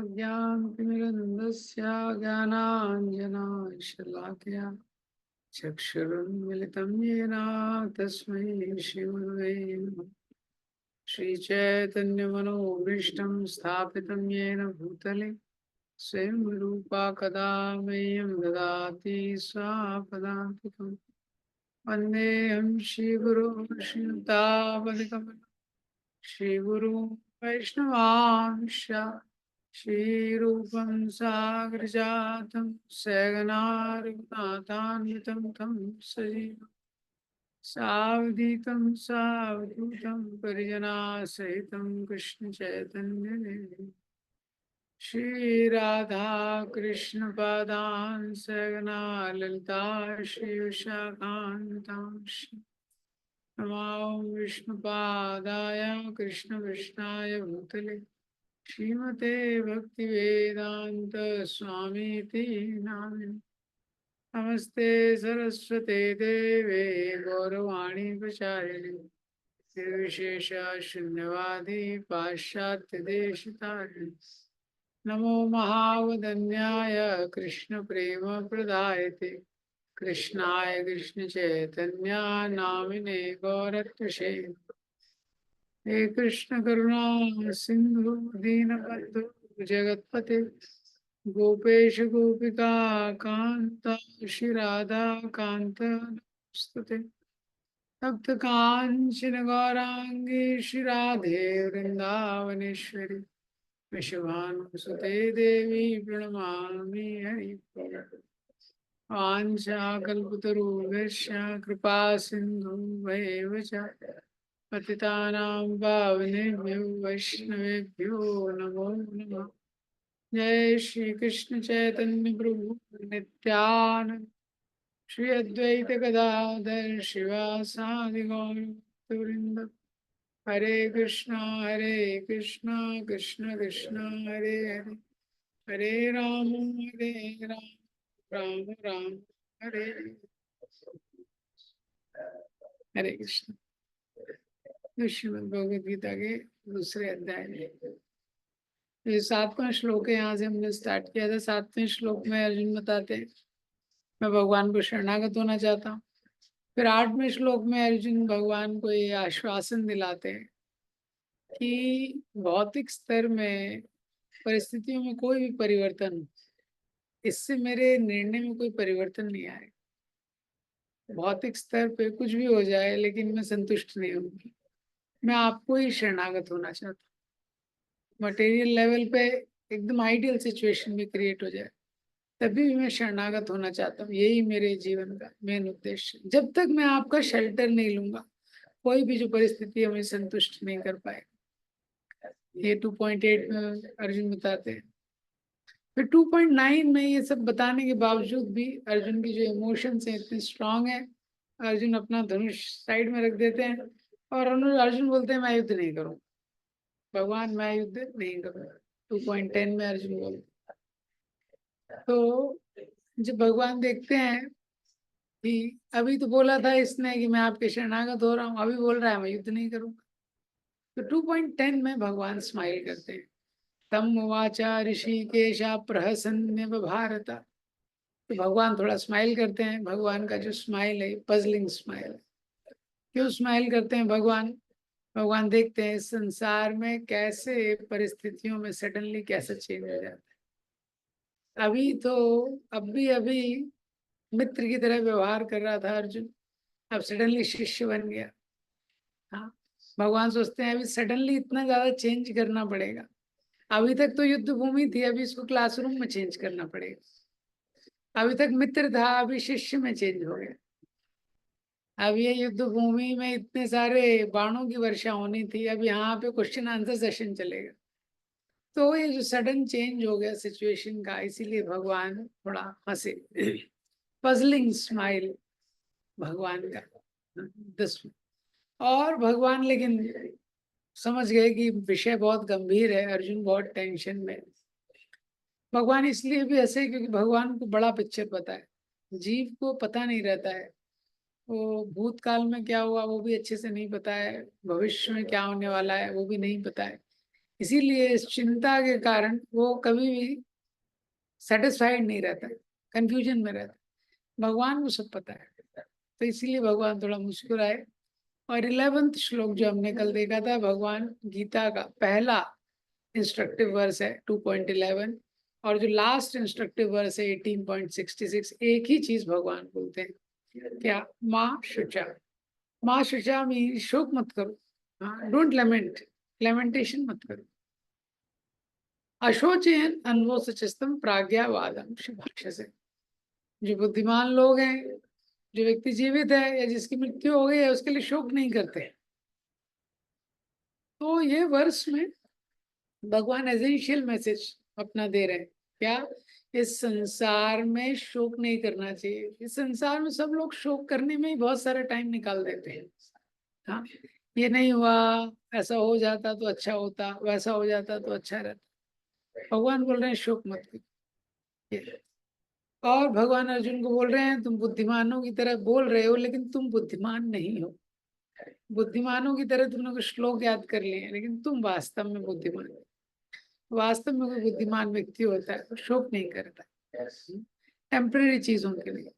अज्ञानतिमिरन्धस्य ज्ञानाञ्जनशलाकया चक्षुरुन्मिलितं येन तस्मै श्रीगुरवे नमः। श्रीचैतन्यमनोभीष्टं स्थापितं येन भूतले स्वयं रूपा कदा मह्यं ददाति स्वापदान्तिकम्। वन्देऽहं श्रीगुरो श्रीयुतापदिकमलं श्रीगुरु वैष्णवांश श्रीरूपं साग्रजातं सहगना रघुनाथान्वितं तं सजीवं सावधूतं सावधूतं परिजनासहितं कृष्णचैतन्यदेवं श्री राधा कृष्ण पादान् सहगना ललिता श्री विशाखान्वितांश्च नमो विष्णुपादाय कृष्णकृष्णाय भूतले श्रीमते भक्तिवेदांत स्वामीति नामिने। नमस्ते सरस्वते देवे गौरवाणी प्रचारिणे निर्विशेष शून्यवादी पाश्चात्य देशतारिणे। नमो महावदन्याय कृष्ण प्रेम प्रदायते कृष्णाय कृष्ण चैतन्य नामिने गौरत्वशे। हे कृष्ण करुणा सिंधु दीनबंधु जगतपते गोपेश गोपिका कांत श्री राधा कांत नमस्तुते। तप्त कांचन गौरांगी श्री राधे वृंदावनेश्वरी विश्वभानुसुते देवी प्रणमामि हरिप्रिया। वाञ्छाकल्पतरुभ्यश्च कृपा सिन्धुभ्येव च पतितानां पावनेभ्यो वैष्णवेभ्यो नमो नमः। जय श्री कृष्ण चैतन्य प्रभु नित्यानंद श्री अद्वैत गदाधर शिवासादि गौरवृंद। हरे कृष्णा कृष्ण कृष्ण हरे हरे हरे राम राम राम हरे हरे कृष्ण। तो श्रीमद् भगवद गीता के दूसरे अध्याय में ये 7वां श्लोक है। यहाँ से हमने स्टार्ट किया था। 7वें श्लोक में अर्जुन बताते हैं मैं भगवान को शरणागत होना चाहता हूँ। फिर 8वें श्लोक में अर्जुन भगवान को ये आश्वासन दिलाते हैं कि भौतिक स्तर में परिस्थितियों में कोई भी परिवर्तन हो, इससे मेरे निर्णय में कोई परिवर्तन नहीं आएगा। भौतिक स्तर पे कुछ भी हो जाए लेकिन मैं संतुष्ट नहीं होंगी। मैं आपको ही शरणागत होना चाहता हूँ। मटेरियल लेवल पे एकदम आइडियल सिचुएशन भी क्रिएट हो जाए तभी भी मैं शरणागत होना चाहता हूँ। यही मेरे जीवन का मेन उद्देश्य। जब तक मैं आपका शेल्टर नहीं लूंगा कोई भी जो परिस्थिति हमें संतुष्ट नहीं कर पाए। ये 2.8 में अर्जुन बताते हैं। फिर 2.9 में ये सब बताने के बावजूद भी अर्जुन की जो इमोशंस हैं इतने स्ट्रांग है। अर्जुन अपना धनुष साइड में रख देते हैं और अर्जुन बोलते हैं मैं युद्ध नहीं करूँगा। भगवान मैं युद्ध नहीं करूँगा। 2.10 में अर्जुन बोलते। तो जब भगवान देखते हैं कि अभी तो बोला था इसने कि मैं आपके शरणागत हो रहा हूँ, अभी बोल रहा है मैं युद्ध नहीं करूँगा। तो 2.10 में भगवान स्माइल करते हैं। तम उवाचा ऋषिकेशा प्रहसन्नेव भारत। तो भगवान थोड़ा स्माइल करते हैं। भगवान का जो स्माइल है पजलिंग स्माइल है। क्यों स्माइल करते हैं भगवान? भगवान देखते हैं इस संसार में कैसे परिस्थितियों में सडनली कैसे चेंज हो जाता है। अभी मित्र की तरह व्यवहार कर रहा था अर्जुन, अब सडनली शिष्य बन गया। हाँ, भगवान सोचते हैं अभी सडनली इतना ज्यादा चेंज करना पड़ेगा। अभी तक तो युद्ध भूमि थी, अभी इसको क्लासरूम में चेंज करना पड़ेगा। अभी तक मित्र था, अभी शिष्य में चेंज हो गया। अब ये युद्ध भूमि में इतने सारे बाणों की वर्षा होनी थी, अब यहाँ पे क्वेश्चन आंसर सेशन चलेगा। तो ये जो सडन चेंज हो गया सिचुएशन का, इसीलिए भगवान थोड़ा हंसे। पजलिंग स्माइल भगवान का 10। और भगवान लेकिन समझ गए कि विषय बहुत गंभीर है, अर्जुन बहुत टेंशन में। भगवान इसलिए भी हंसे क्योंकि भगवान को बड़ा पिक्चर पता है। जीव को पता नहीं रहता है, वो भूतकाल में क्या हुआ वो भी अच्छे से नहीं पता है, भविष्य में क्या होने वाला है वो भी नहीं पता है। इसीलिए इस चिंता के कारण वो कभी भी सेटिस्फाइड नहीं रहता, कंफ्यूजन में रहता। भगवान को सब पता है, तो इसीलिए भगवान थोड़ा मुस्कुराए। और 11वां श्लोक जो हमने कल देखा था, भगवान गीता का पहला इंस्ट्रक्टिव वर्स है 2.11, और जो लास्ट इंस्ट्रक्टिव वर्स है 18.66, एक ही चीज भगवान बोलते हैं, क्या? माँ शुचा। माँ शुचा मीन शोक मत करो, हाँ, डोंट लेमेंट, लेमेंटेशन मत करो। अशोचयन अन्वोसचस्तम प्राज्ञावादम शुभाषसे। जो बुद्धिमान लोग हैं, जो व्यक्ति जीवित है या जिसकी मृत्यु हो गई है, उसके लिए शोक नहीं करते। तो ये वर्ष में भगवान एसेंशियल मैसेज अपना दे रहे हैं, क्या? इस संसार में शोक नहीं करना चाहिए। इस संसार में सब लोग शोक करने में ही बहुत सारा टाइम निकाल देते हैं। हाँ, ये नहीं हुआ, ऐसा हो जाता तो अच्छा होता, वैसा हो जाता तो अच्छा रहता। भगवान बोल रहे हैं शोक मत करो। और भगवान अर्जुन को बोल रहे हैं, तुम बुद्धिमानों की तरह बोल रहे हो लेकिन तुम बुद्धिमान नहीं हो। बुद्धिमानों की तरह तुमने कुछ श्लोक याद कर लिए हैं, लेकिन तुम वास्तव में बुद्धिमान हो। वास्तव में कोई बुद्धिमान व्यक्ति होता है तो शोक नहीं करता, टेम्परेरी चीजों के लिए।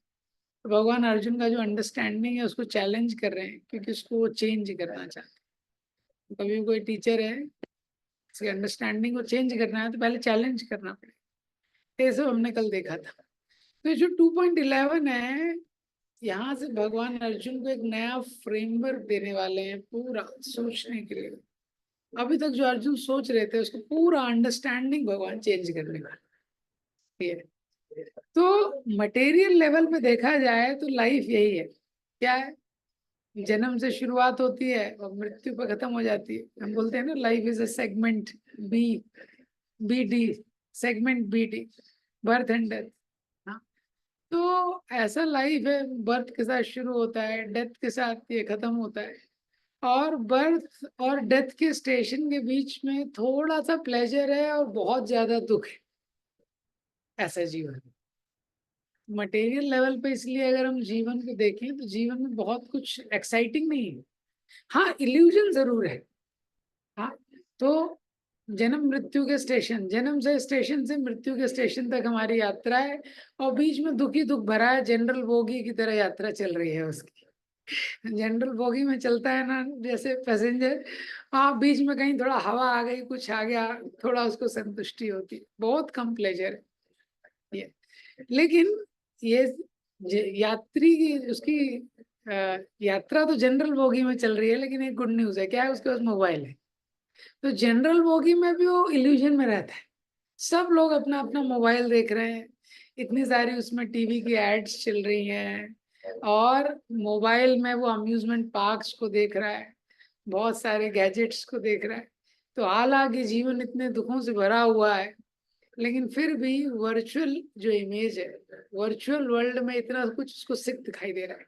तो भगवान अर्जुन का जो अंडरस्टैंडिंग है उसको चैलेंज कर रहे हैं, क्योंकि उसको वो चेंज करना चाहते हैं। कभी भी कोई टीचर है, उसकी अंडरस्टैंडिंग को चेंज करना है तो पहले चैलेंज करना पड़ेगा। ये सब हमने कल देखा था। तो जो 2.11 है, यहाँ से भगवान अर्जुन को एक नया फ्रेमवर्क देने वाले हैं पूरा सोचने के लिए। अभी तक जो अर्जुन सोच रहे थे उसको पूरा अंडरस्टैंडिंग भगवान चेंज करने वाले हैं। तो मटेरियल लेवल पे देखा जाए तो लाइफ यही है, क्या है? जन्म से शुरुआत होती है और मृत्यु पे खत्म हो जाती है। हम बोलते हैं ना, life is a segment B, B D, segment B D, birth and death. तो ऐसा लाइफ है, बर्थ के साथ शुरू होता है, डेथ के साथ ये खत्म होता है। और बर्थ और डेथ के स्टेशन के बीच में थोड़ा सा प्लेजर है और बहुत ज्यादा दुख है, ऐसा जीवन है मटेरियल लेवल पे। इसलिए अगर हम जीवन को देखें तो जीवन में बहुत कुछ एक्साइटिंग नहीं है। हाँ, इल्यूजन जरूर है। हाँ, तो जन्म मृत्यु के स्टेशन, जन्म से स्टेशन से मृत्यु के स्टेशन तक हमारी यात्रा है, और बीच में दुख ही दुख भरा है। जनरल बोगी की तरह यात्रा चल रही है उसकी। जनरल बोगी में चलता है ना जैसे पैसेंजर, हाँ, बीच में कहीं थोड़ा हवा आ गई, कुछ आ गया, थोड़ा उसको संतुष्टि होती है, बहुत कम प्लेजर है ये। लेकिन ये यात्री की उसकी यात्रा तो जनरल बोगी में चल रही है, लेकिन एक गुड न्यूज है, क्या है? उसके पास मोबाइल है। तो जनरल बोगी में भी वो इल्यूजन में रहता है। सब लोग अपना अपना मोबाइल देख रहे हैं, इतनी सारी उसमें टीवी की एड्स चल रही हैं, और मोबाइल में वो अम्यूजमेंट पार्क्स को देख रहा है, बहुत सारे गैजेट्स को देख रहा है। तो हालांकि जीवन इतने दुखों से भरा हुआ है, लेकिन फिर भी वर्चुअल जो इमेज है, वर्चुअल वर्ल्ड में इतना कुछ उसको सिक दिखाई दे रहा है,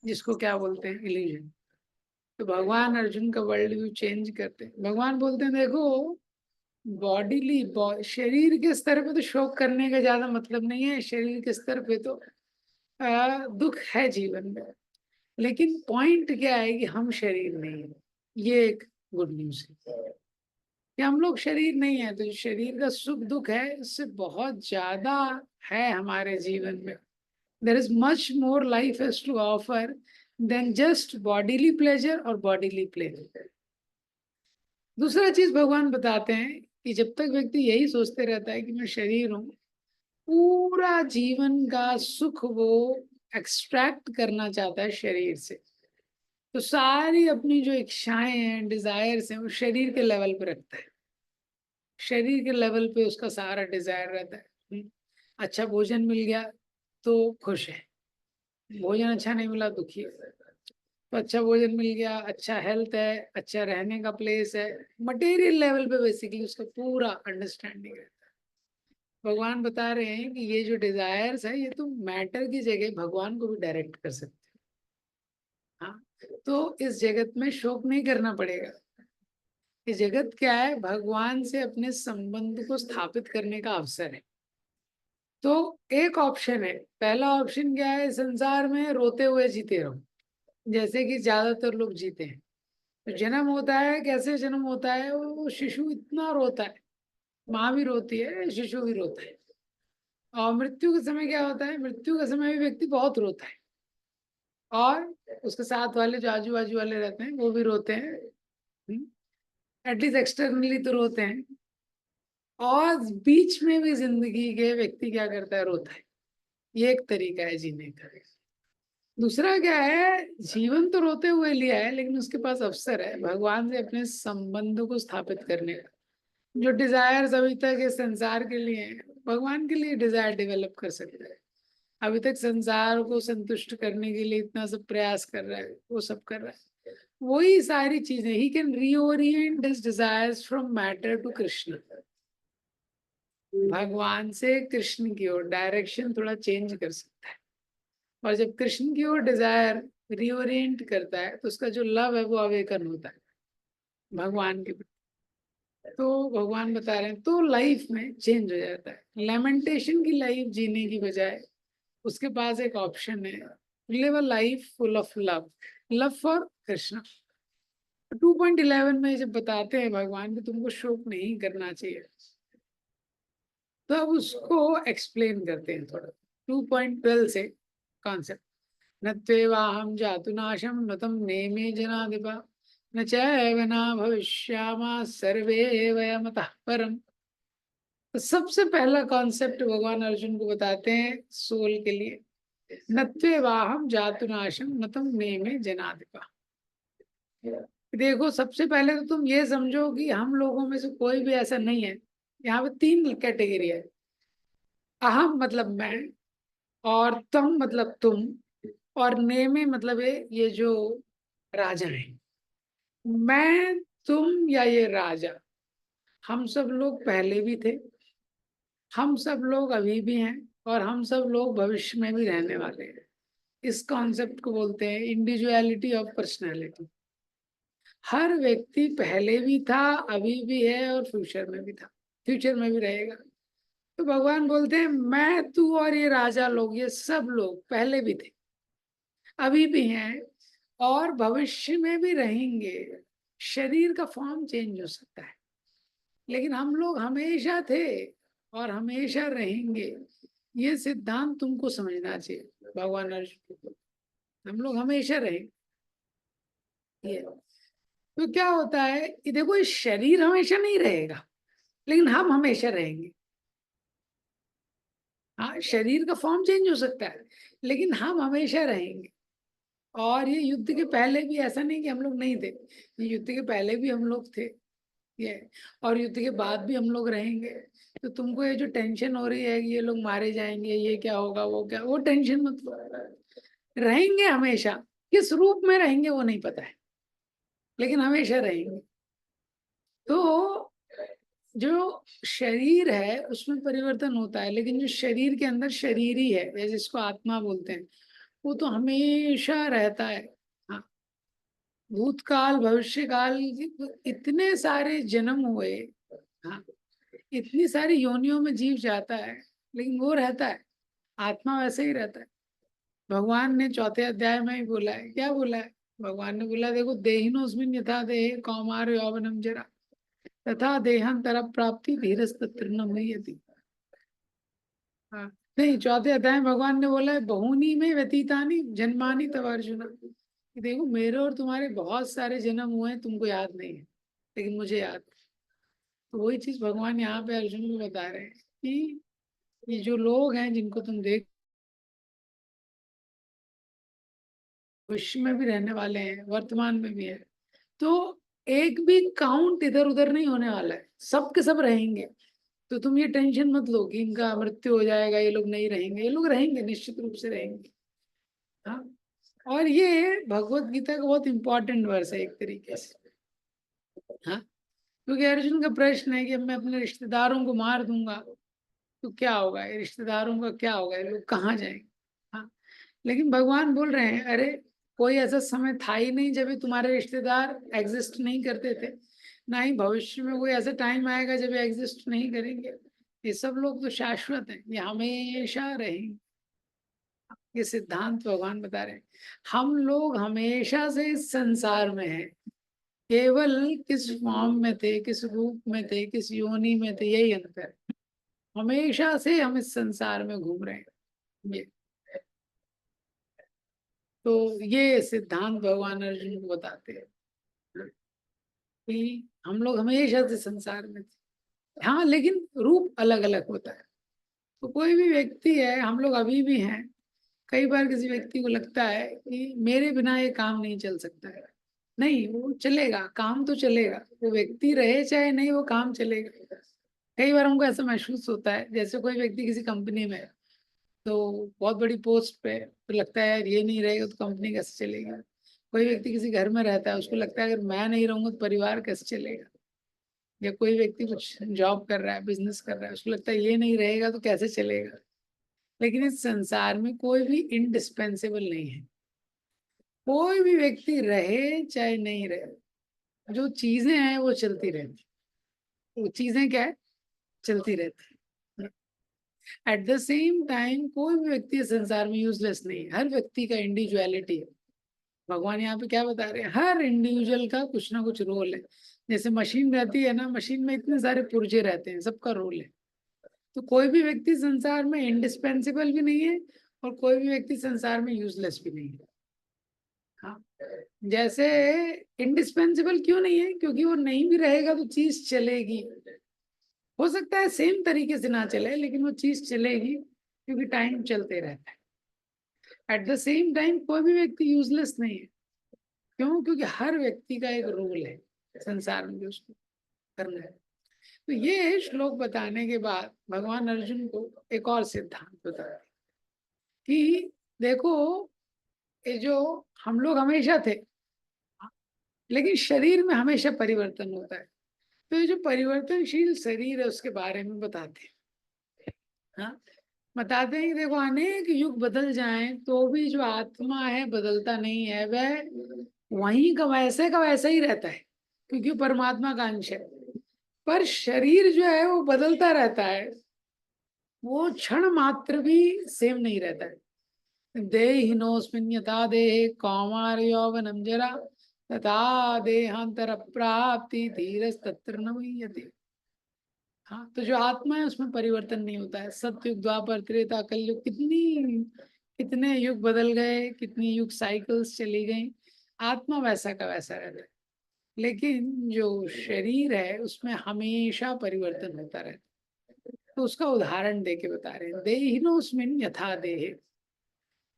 जिसको क्या बोलते हैं? इल्यूजन। तो भगवान अर्जुन का वर्ल्ड व्यू चेंज करते हैं। भगवान बोलते हैं, देखो, बॉडीली शरीर के स्तर पे तो शोक करने का ज्यादा मतलब नहीं है। शरीर के स्तर पे तो दुख है जीवन में, लेकिन पॉइंट क्या है कि हम शरीर नहीं है। ये एक गुड न्यूज है कि हम लोग शरीर नहीं है। तो जो शरीर का सुख दुख है, इससे बहुत ज्यादा है हमारे जीवन में। There is much more life has to offer than just bodily pleasure और बॉडीली प्लेजर। दूसरा चीज भगवान बताते हैं कि जब तक व्यक्ति यही सोचते रहता है कि मैं शरीर हूँ, पूरा जीवन का सुख वो एक्सट्रैक्ट करना चाहता है शरीर से। तो सारी अपनी जो इच्छाएं हैं, डिजायर्स हैं, वो शरीर के लेवल पे रखता है। शरीर के लेवल पे उसका सारा डिजायर रहता है। अच्छा भोजन मिल गया तो खुश है, भोजन अच्छा नहीं मिला दुखी है। तो अच्छा भोजन मिल गया, अच्छा हेल्थ है, अच्छा रहने का प्लेस है, मटेरियल लेवल पे बेसिकली उसका पूरा अंडरस्टैंडिंग है। भगवान बता रहे हैं कि ये जो डिजायर्स है, ये तो मैटर की जगह भगवान को भी डायरेक्ट कर सकते हैं। हाँ, तो इस जगत में शोक नहीं करना पड़ेगा। ये जगत क्या है? भगवान से अपने संबंध को स्थापित करने का अवसर है। तो एक ऑप्शन है, पहला ऑप्शन क्या है? संसार में रोते हुए जीते रहो, जैसे कि ज्यादातर लोग जीते हैं। तो जन्म होता है, कैसे जन्म होता है? वो शिशु इतना रोता है, माँ भी रोती है, शिशु भी रोता है। और मृत्यु के समय क्या होता है? मृत्यु के समय भी व्यक्ति बहुत रोता है, और उसके साथ वाले जो आजू बाजू वाले रहते हैं वो भी रोते हैं, एटलीस्ट एक्सटर्नली तो रोते हैं। और बीच में भी जिंदगी के व्यक्ति क्या करता है? रोता है। ये एक तरीका है जीने का। दूसरा क्या है? जीवन तो रोते हुए लिया है, लेकिन उसके पास अवसर है भगवान से अपने संबंध को स्थापित करने का। जो डिजायर्स अभी तक इस संसार के लिए हैं, भगवान के लिए डिजायर डेवलप कर सकता है। अभी तक संसार को संतुष्ट करने के लिए इतना सब प्रयास कर रहा है, वो सब कर रहा है, वही सारी चीजें। He can reorient his desires from matter to Krishna. भगवान से कृष्ण की ओर डायरेक्शन थोड़ा चेंज कर सकता है। और जब कृष्ण की ओर डिजायर रीओरिएंट करता है तो उसका जो लव है वो अवेकन होता है भगवान के प्रति। तो भगवान बता रहे हैं, तो लाइफ में चेंज हो जाता है। लेमेंटेशन की लाइफ जीने की बजाय उसके पास एक ऑप्शन है, live a life full of love, love for Krishna. 2.11 में जब बताते हैं भगवान कि तुमको शोक नहीं करना चाहिए, तो अब उसको एक्सप्लेन करते हैं थोड़ा 2.12 से कॉन्सेप्ट। न त्वेवाहं जातुनाशं न तं नेमे जनाधिपा न चैव न भविष्यामः सर्वे वयमतः परम्। तो सबसे पहला कॉन्सेप्ट भगवान अर्जुन को बताते हैं सोल के लिए, न त्वेवाहं जातुनाशं न तं नेमे जनाधिपा। देखो, सबसे पहले तो तुम ये समझो कि हम लोगों में से कोई भी ऐसा नहीं है। यहाँ पे 3 कैटेगरी है। अहम मतलब मैं, और तम मतलब तुम, और नेमे मतलब ये जो राजा है। मैं, तुम या ये राजा, हम सब लोग पहले भी थे, हम सब लोग अभी भी हैं, और हम सब लोग भविष्य में भी रहने वाले हैं। इस कॉन्सेप्ट को बोलते हैं इंडिविजुअलिटी ऑफ पर्सनैलिटी। हर व्यक्ति पहले भी था, अभी भी है, और फ्यूचर में भी था, फ्यूचर में भी रहेगा। तो भगवान बोलते हैं मैं, तू और ये राजा लोग, ये सब लोग पहले भी थे, अभी भी हैं, और भविष्य में भी रहेंगे। शरीर का फॉर्म चेंज हो सकता है, लेकिन हम लोग हमेशा थे और हमेशा रहेंगे। ये सिद्धांत तुमको समझना चाहिए। भगवान अर्जुन को हम लोग हमेशा रहेंगे। ये तो क्या होता है कि देखो, ये शरीर हमेशा नहीं रहेगा, लेकिन हम हमेशा रहेंगे। हाँ, शरीर का फॉर्म चेंज हो सकता है, लेकिन हम हमेशा रहेंगे। और ये युद्ध के पहले भी ऐसा नहीं कि हम लोग नहीं थे, ये युद्ध के पहले भी हम लोग थे, ये, और युद्ध के बाद भी हम लोग रहेंगे। तो तुमको ये जो टेंशन हो रही है कि ये लोग मारे जाएंगे, ये क्या होगा, वो क्या, वो टेंशन मत लो। रहेंगे हमेशा, किस रूप में रहेंगे वो नहीं पता है, लेकिन हमेशा रहेंगे। तो जो शरीर है उसमें परिवर्तन होता है, लेकिन जो शरीर के अंदर शरीर ही है, या जिसको आत्मा बोलते हैं, वो तो हमेशा रहता है। हाँ, भूतकाल भविष्य काल, इतने सारे जन्म हुए, हाँ, इतनी सारी योनियों में जीव जाता है, लेकिन वो रहता है, आत्मा वैसे ही रहता है। भगवान ने 4 अध्याय में ही बोला है, क्या बोला है? भगवान ने बोला, देखो, देहिनोऽस्मिन् यथा देहे कौमार यौवनम जरा तथा देहांतर प्राप्ति धीरस्तत्र न मुह्यति। हाँ, नहीं, 4 अध्याय में भगवान ने बोला है, बहुनी में व्यतीतानि जन्मानि तव अर्जुन। कि देखो, मेरे और तुम्हारे बहुत सारे जन्म हुए हैं, तुमको याद नहीं है, लेकिन मुझे याद है। तो वही चीज भगवान यहाँ पे अर्जुन को बता रहे हैं कि ये जो लोग हैं जिनको तुम देख, भविष्य में भी रहने वाले हैं, वर्तमान में भी है। तो एक भी काउंट इधर उधर नहीं होने वाला है, सब के सब रहेंगे। तो तुम ये टेंशन मत लो कि इनका मृत्यु हो जाएगा, ये लोग नहीं रहेंगे। ये लोग रहेंगे, निश्चित रूप से रहेंगे। हाँ, और ये भगवत गीता का बहुत इंपॉर्टेंट वर्स है एक तरीके से। हाँ, क्योंकि अर्जुन का प्रश्न है कि अब मैं अपने रिश्तेदारों को मार दूंगा तो क्या होगा, ये रिश्तेदारों का क्या होगा, ये लोग कहाँ जाएंगे। हाँ, लेकिन भगवान बोल रहे हैं, अरे, कोई ऐसा समय था ही नहीं जब ये तुम्हारे रिश्तेदार एग्जिस्ट नहीं करते थे, ना ही भविष्य में कोई ऐसा टाइम आएगा जब ये एग्जिस्ट नहीं करेंगे। ये सब लोग तो शाश्वत हैं, ये हमेशा रहेंगे। ये सिद्धांत भगवान बता रहे हैं। हम लोग हमेशा से इस संसार में हैं, केवल किस फॉर्म में थे, किस रूप में थे, किस योनि में थे, यही अंतर है। हमेशा से हम इस संसार में घूम रहे हैं। ये तो ये सिद्धांत भगवान अर्जुन को बताते हैं कि हम लोग हमेशा से संसार में थे। हाँ, लेकिन रूप अलग अलग होता है। तो कोई भी व्यक्ति है, हम लोग अभी भी हैं। कई बार किसी व्यक्ति को लगता है कि मेरे बिना ये काम नहीं चल सकता है। नहीं, वो चलेगा, काम तो चलेगा। वो व्यक्ति रहे चाहे नहीं, वो काम चलेगा। कई बार हमको ऐसा महसूस होता है, जैसे कोई व्यक्ति किसी कंपनी में है, तो बहुत बड़ी पोस्ट पे, तो लगता है यार ये नहीं रहेगा तो कंपनी कैसे चलेगी। कोई व्यक्ति किसी घर में रहता है, उसको लगता है अगर मैं नहीं रहूंगा तो परिवार कैसे चलेगा। या कोई व्यक्ति कुछ जॉब कर रहा है, बिजनेस कर रहा है, उसको लगता है ये नहीं रहेगा तो कैसे चलेगा। लेकिन इस संसार में कोई भी इंडिस्पेंसेबल नहीं है। कोई भी व्यक्ति रहे चाहे नहीं रहे, जो चीजें हैं वो चलती रहती। वो चीजें क्या है, चलती रहती। एट द सेम टाइम कोई भी व्यक्ति इस संसार में यूजलेस नहीं है। हर व्यक्ति का इंडिविजुअलिटी है। भगवान यहाँ पे क्या बता रहे हैं, हर इंडिविजुअल का कुछ ना कुछ रोल है। जैसे मशीन रहती है ना, मशीन में इतने सारे पुर्जे रहते हैं, सबका रोल है। तो कोई भी व्यक्ति संसार में इंडिस्पेंसिबल भी नहीं है और कोई भी व्यक्ति संसार में यूजलेस भी नहीं है। हाँ, जैसे इंडिस्पेंसिबल क्यों नहीं है, क्योंकि वो नहीं भी रहेगा तो चीज चलेगी। हो सकता है सेम तरीके से ना चले, लेकिन वो चीज चलेगी क्योंकि टाइम चलते रहता है। एट द सेम टाइम कोई भी व्यक्ति यूजलेस नहीं है। क्यों? क्योंकि हर व्यक्ति का एक रोल है संसार में जो उसको करना है। तो ये श्लोक बताने के बाद भगवान अर्जुन को एक और सिद्धांत बताते हैं कि देखो, ये जो हम लोग हमेशा थे, लेकिन शरीर में हमेशा परिवर्तन होता है। तो ये जो परिवर्तनशील शरीर है उसके बारे में बताते हैं। हाँ, बताते हैं कि देखो, अनेक युग बदल जाएं तो भी जो आत्मा है बदलता नहीं है। वह वहीं का वैसा ही रहता है, क्योंकि वो परमात्मा का अंश है। पर शरीर जो है वो बदलता रहता है। वो क्षण मात्र भी सेम नहीं रहता है। देहिनोस्मिन् यथा देहे कौमार यौवनम जरा तथा देहांतर प्राप्ति धीरस्तत्र न मुह्यते। हाँ, तो जो आत्मा है उसमें परिवर्तन नहीं होता है। सतयुग, द्वापर, त्रेता, कलयुग, कितने युग बदल गए, कितनी युग साइकिल्स चली गई, आत्मा वैसा का वैसा रहता है। लेकिन जो शरीर है उसमें हमेशा परिवर्तन होता रहता है। तो उसका उदाहरण दे के बता रहे हैं, देहिनोस्मिन् यथा देहे।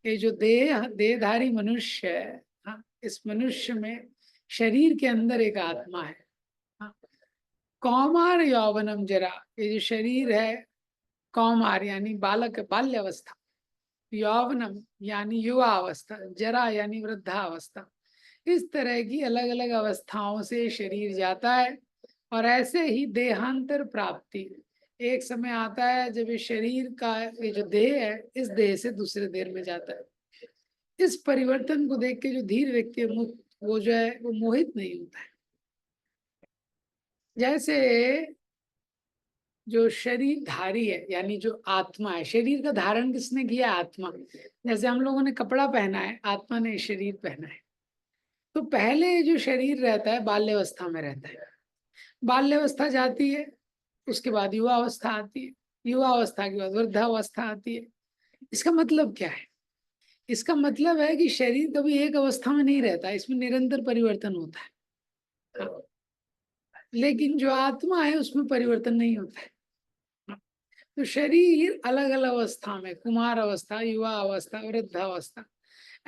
ये जो देहधारी मनुष्य है, हाँ, इस मनुष्य में शरीर के अंदर एक आत्मा है। हाँ, कौमार यौवनम जरा, ये जो शरीर है, कौमार यानी बालक, बाल्यावस्था, यौवनम यानी युवा अवस्था, जरा यानी वृद्धावस्था। इस तरह की अलग अलग अवस्थाओं से शरीर जाता है। और ऐसे ही देहांतर प्राप्ति, एक समय आता है जब ये शरीर का ये जो देह है, इस देह से दूसरे देह में जाता है। इस परिवर्तन को देख के जो धीर व्यक्ति है, वो जो है वो मोहित नहीं होता है। जैसे जो शरीर धारी है, यानी जो आत्मा है, शरीर का धारण किसने किया? आत्मा। जैसे हम लोगों ने कपड़ा पहना है, आत्मा ने शरीर पहना है। तो पहले जो शरीर रहता है बाल्यावस्था में रहता है। बाल्यावस्था जाती है, उसके बाद युवा अवस्था आती है, युवा अवस्था के बाद वृद्धावस्था आती है। इसका मतलब क्या है? इसका मतलब है कि शरीर कभी एक अवस्था में नहीं रहता, इसमें निरंतर परिवर्तन होता है। हाँ, लेकिन जो आत्मा है उसमें परिवर्तन नहीं होता है। तो शरीर अलग अलग अवस्था में, कुमार अवस्था, युवा अवस्था, वृद्धावस्था,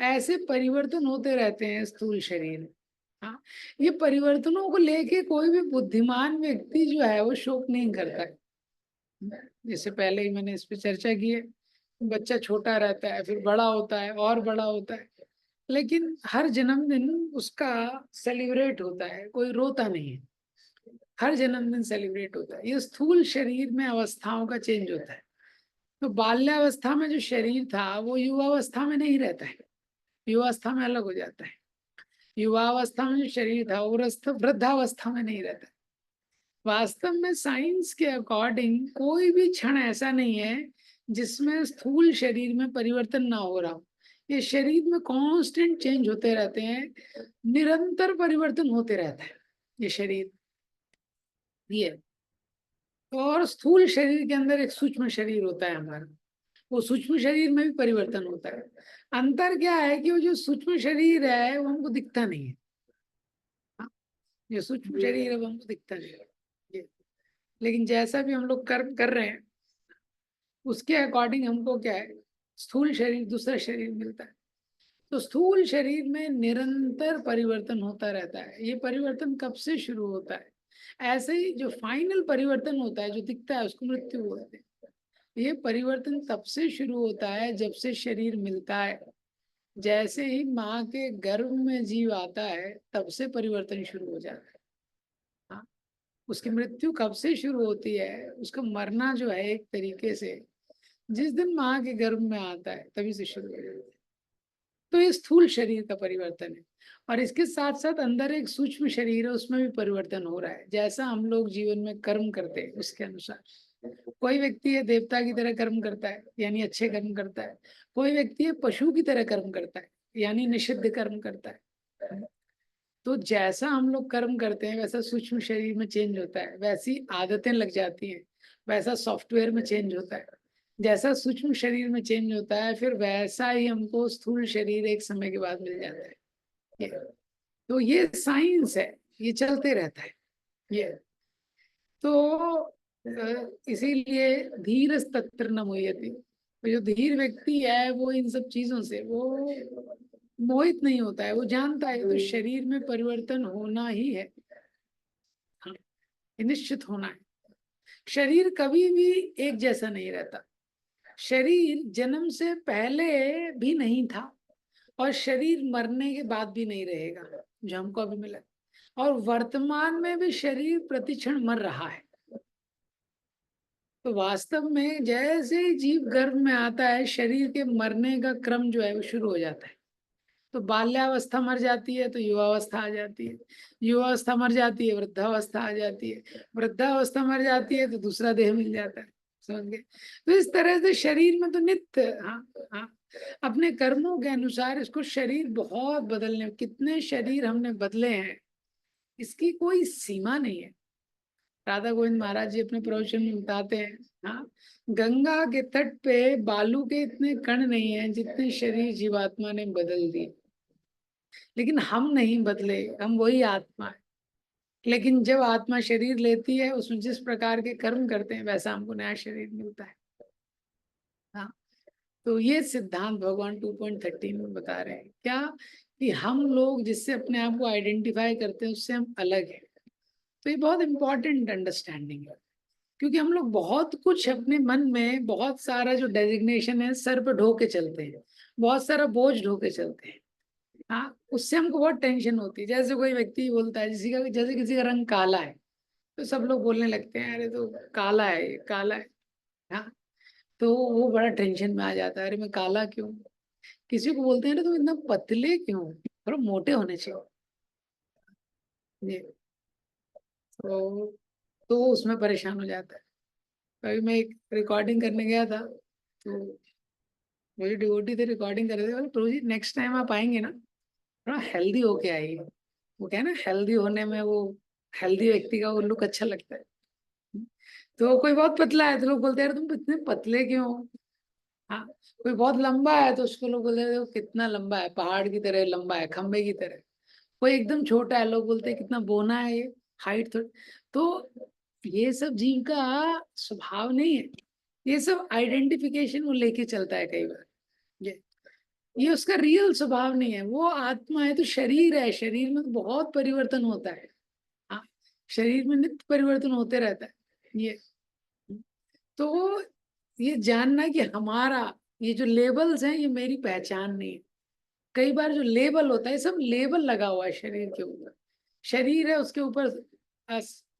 ऐसे परिवर्तन होते रहते हैं स्थूल शरीर में। हाँ, ये परिवर्तनों को लेके कोई भी बुद्धिमान व्यक्ति जो है वो शोक नहीं करता है। जैसे पहले ही मैंने इस पे चर्चा की है, बच्चा छोटा रहता है, फिर बड़ा होता है और बड़ा होता है, लेकिन हर जन्मदिन उसका सेलिब्रेट होता है, कोई रोता नहीं है। हर जन्मदिन सेलिब्रेट होता है। ये स्थूल शरीर में अवस्थाओं का चेंज होता है। तो बाल्यावस्था में जो शरीर था वो युवावस्था में नहीं रहता है, युवावस्था में अलग हो जाता है। युवावस्था में जो शरीर था वो वृद्धावस्था में नहीं रहता है। वास्तव में साइंस के अकॉर्डिंग कोई भी क्षण ऐसा नहीं है जिसमें स्थूल शरीर में परिवर्तन ना हो रहा हो। ये शरीर में कांस्टेंट चेंज होते रहते हैं, निरंतर परिवर्तन होते रहता है ये शरीर। ये और स्थूल शरीर के अंदर एक सूक्ष्म शरीर होता है हमारा, वो सूक्ष्म शरीर में भी परिवर्तन होता है। अंतर क्या है कि वो जो सूक्ष्म शरीर है वो हमको दिखता नहीं है। हाँ, जो सूक्ष्म शरीर है वो हमको दिखता नहीं है ये। लेकिन जैसा भी हम लोग कर्म कर रहे हैं उसके अकॉर्डिंग हमको क्या है, स्थूल शरीर, दूसरा शरीर मिलता है। तो स्थूल शरीर में निरंतर परिवर्तन होता रहता है। ये परिवर्तन कब से शुरू होता है? ऐसे ही जो फाइनल परिवर्तन होता है जो दिखता है उसको मृत्यु बोलते हैं। ये परिवर्तन तब से शुरू होता है जब से शरीर मिलता है। जैसे ही माँ के गर्भ में जीव आता है तब से परिवर्तन शुरू हो जाता है। हाँ, उसकी मृत्यु कब से शुरू होती है? उसका मरना जो है एक तरीके से जिस दिन माँ के गर्भ में आता है तभी से शुरू हो जाता है। तो ये स्थूल शरीर का परिवर्तन है। और इसके साथ साथ अंदर एक सूक्ष्म शरीर है, उसमें भी परिवर्तन हो रहा है। जैसा हम लोग जीवन में कर्म करते हैं उसके अनुसार, कोई व्यक्ति है देवता की तरह कर्म करता है यानी अच्छे कर्म करता है, कोई व्यक्ति है पशु की तरह कर्म करता है यानी निषिद्ध कर्म करता है। तो जैसा हम लोग कर्म करते हैं वैसा सूक्ष्म शरीर में चेंज होता है, वैसी आदतें लग जाती हैं, वैसा सॉफ्टवेयर में चेंज होता है। जैसा सूक्ष्म शरीर में चेंज होता है फिर वैसा ही हमको स्थूल शरीर एक समय के बाद मिल जाता है। ये तो ये साइंस है, ये चलते रहता है ये। तो इसीलिए धीर तत्र न मुह्यते। तो जो धीर व्यक्ति है वो इन सब चीजों से वो मोहित नहीं होता है, वो जानता है तो शरीर में परिवर्तन होना ही है। हाँ, ये निश्चित होना है। शरीर कभी भी एक जैसा नहीं रहता। शरीर जन्म से पहले भी नहीं था और शरीर मरने के बाद भी नहीं रहेगा, जो हमको अभी मिला। और वर्तमान में भी शरीर प्रतिक्षण मर रहा है। तो वास्तव में जैसे ही जीव गर्भ में आता है शरीर के मरने का क्रम जो है वो शुरू हो जाता है। तो बाल्यावस्था मर जाती है तो युवावस्था आ जाती है, युवावस्था मर जाती है वृद्धावस्था आ जाती है, वृद्धावस्था मर जाती है तो दूसरा देह मिल जाता है। समझ गए? तो इस तरह से शरीर में तो नित्य, हाँ हाँ, अपने कर्मों के अनुसार इसको शरीर बहुत बदलने, कितने शरीर हमने बदले हैं इसकी कोई सीमा नहीं है। राधा गोविंद महाराज जी अपने प्रवचन में बताते हैं, हाँ, गंगा के तट पे बालू के इतने कण नहीं है जितने शरीर जीवात्मा ने बदल दिए। लेकिन हम नहीं बदले, हम वही आत्मा है। लेकिन जब आत्मा शरीर लेती है उसमें जिस प्रकार के कर्म करते हैं वैसा हमको नया शरीर मिलता है। हाँ, तो ये सिद्धांत भगवान 2.13 में बता रहे हैं क्या, कि हम लोग जिससे अपने आप को आइडेंटिफाई करते हैं उससे हम अलग हैं। तो ये बहुत इंपॉर्टेंट अंडरस्टैंडिंग है, क्योंकि हम लोग बहुत कुछ अपने मन में, बहुत सारा जो डेजिग्नेशन है सर पे ढो के चलते हैं, बहुत सारा बोझ ढो के चलते हैं। हाँ, उससे हमको बहुत टेंशन होती है। जैसे कोई व्यक्ति बोलता है जैसे किसी का रंग काला है तो सब लोग बोलने लगते हैं अरे तो काला है, ये काला है। हाँ, तो वो बड़ा टेंशन में आ जाता है, अरे मैं काला क्यों। किसी को बोलते हैं अरे तुम इतना पतले क्यों, थोड़ा मोटे होने चाहिए। ये तो उसमें परेशान हो जाता है। कभी मैं एक रिकॉर्डिंग करने गया था तो मुझे डिवोटी थे, रिकॉर्डिंग कर रहे थे, बोले प्रभु जी नेक्स्ट टाइम आप आएंगे ना थोड़ा हेल्दी होके आइए। वो क्या है ना, हेल्दी होने में वो हेल्दी व्यक्ति का वो लुक अच्छा लगता है। तो कोई बहुत पतला है तो लोग बोलते हैं यार तुम इतने पतले क्यों हो। हाँ, कोई बहुत लंबा है तो उसको लोग बोलते हैं देखो कितना लंबा है, पहाड़ की तरह लंबा है, खंबे की तरह। कोई एकदम छोटा है, लोग बोलते हैं कितना बोना है ये, हाइट थोड़ी। तो ये सब जीव का स्वभाव नहीं है, ये सब आइडेंटिफिकेशन वो लेके चलता है कई बार। ये उसका रियल स्वभाव नहीं है। वो आत्मा है तो शरीर है, शरीर में तो बहुत परिवर्तन होता है। हाँ, शरीर में नित्य परिवर्तन होते रहता है ये। तो ये जानना कि हमारा ये जो लेबल्स हैं ये मेरी पहचान नहीं है। कई बार जो लेबल होता है सब लेबल लगा हुआ है शरीर के ऊपर। शरीर है उसके ऊपर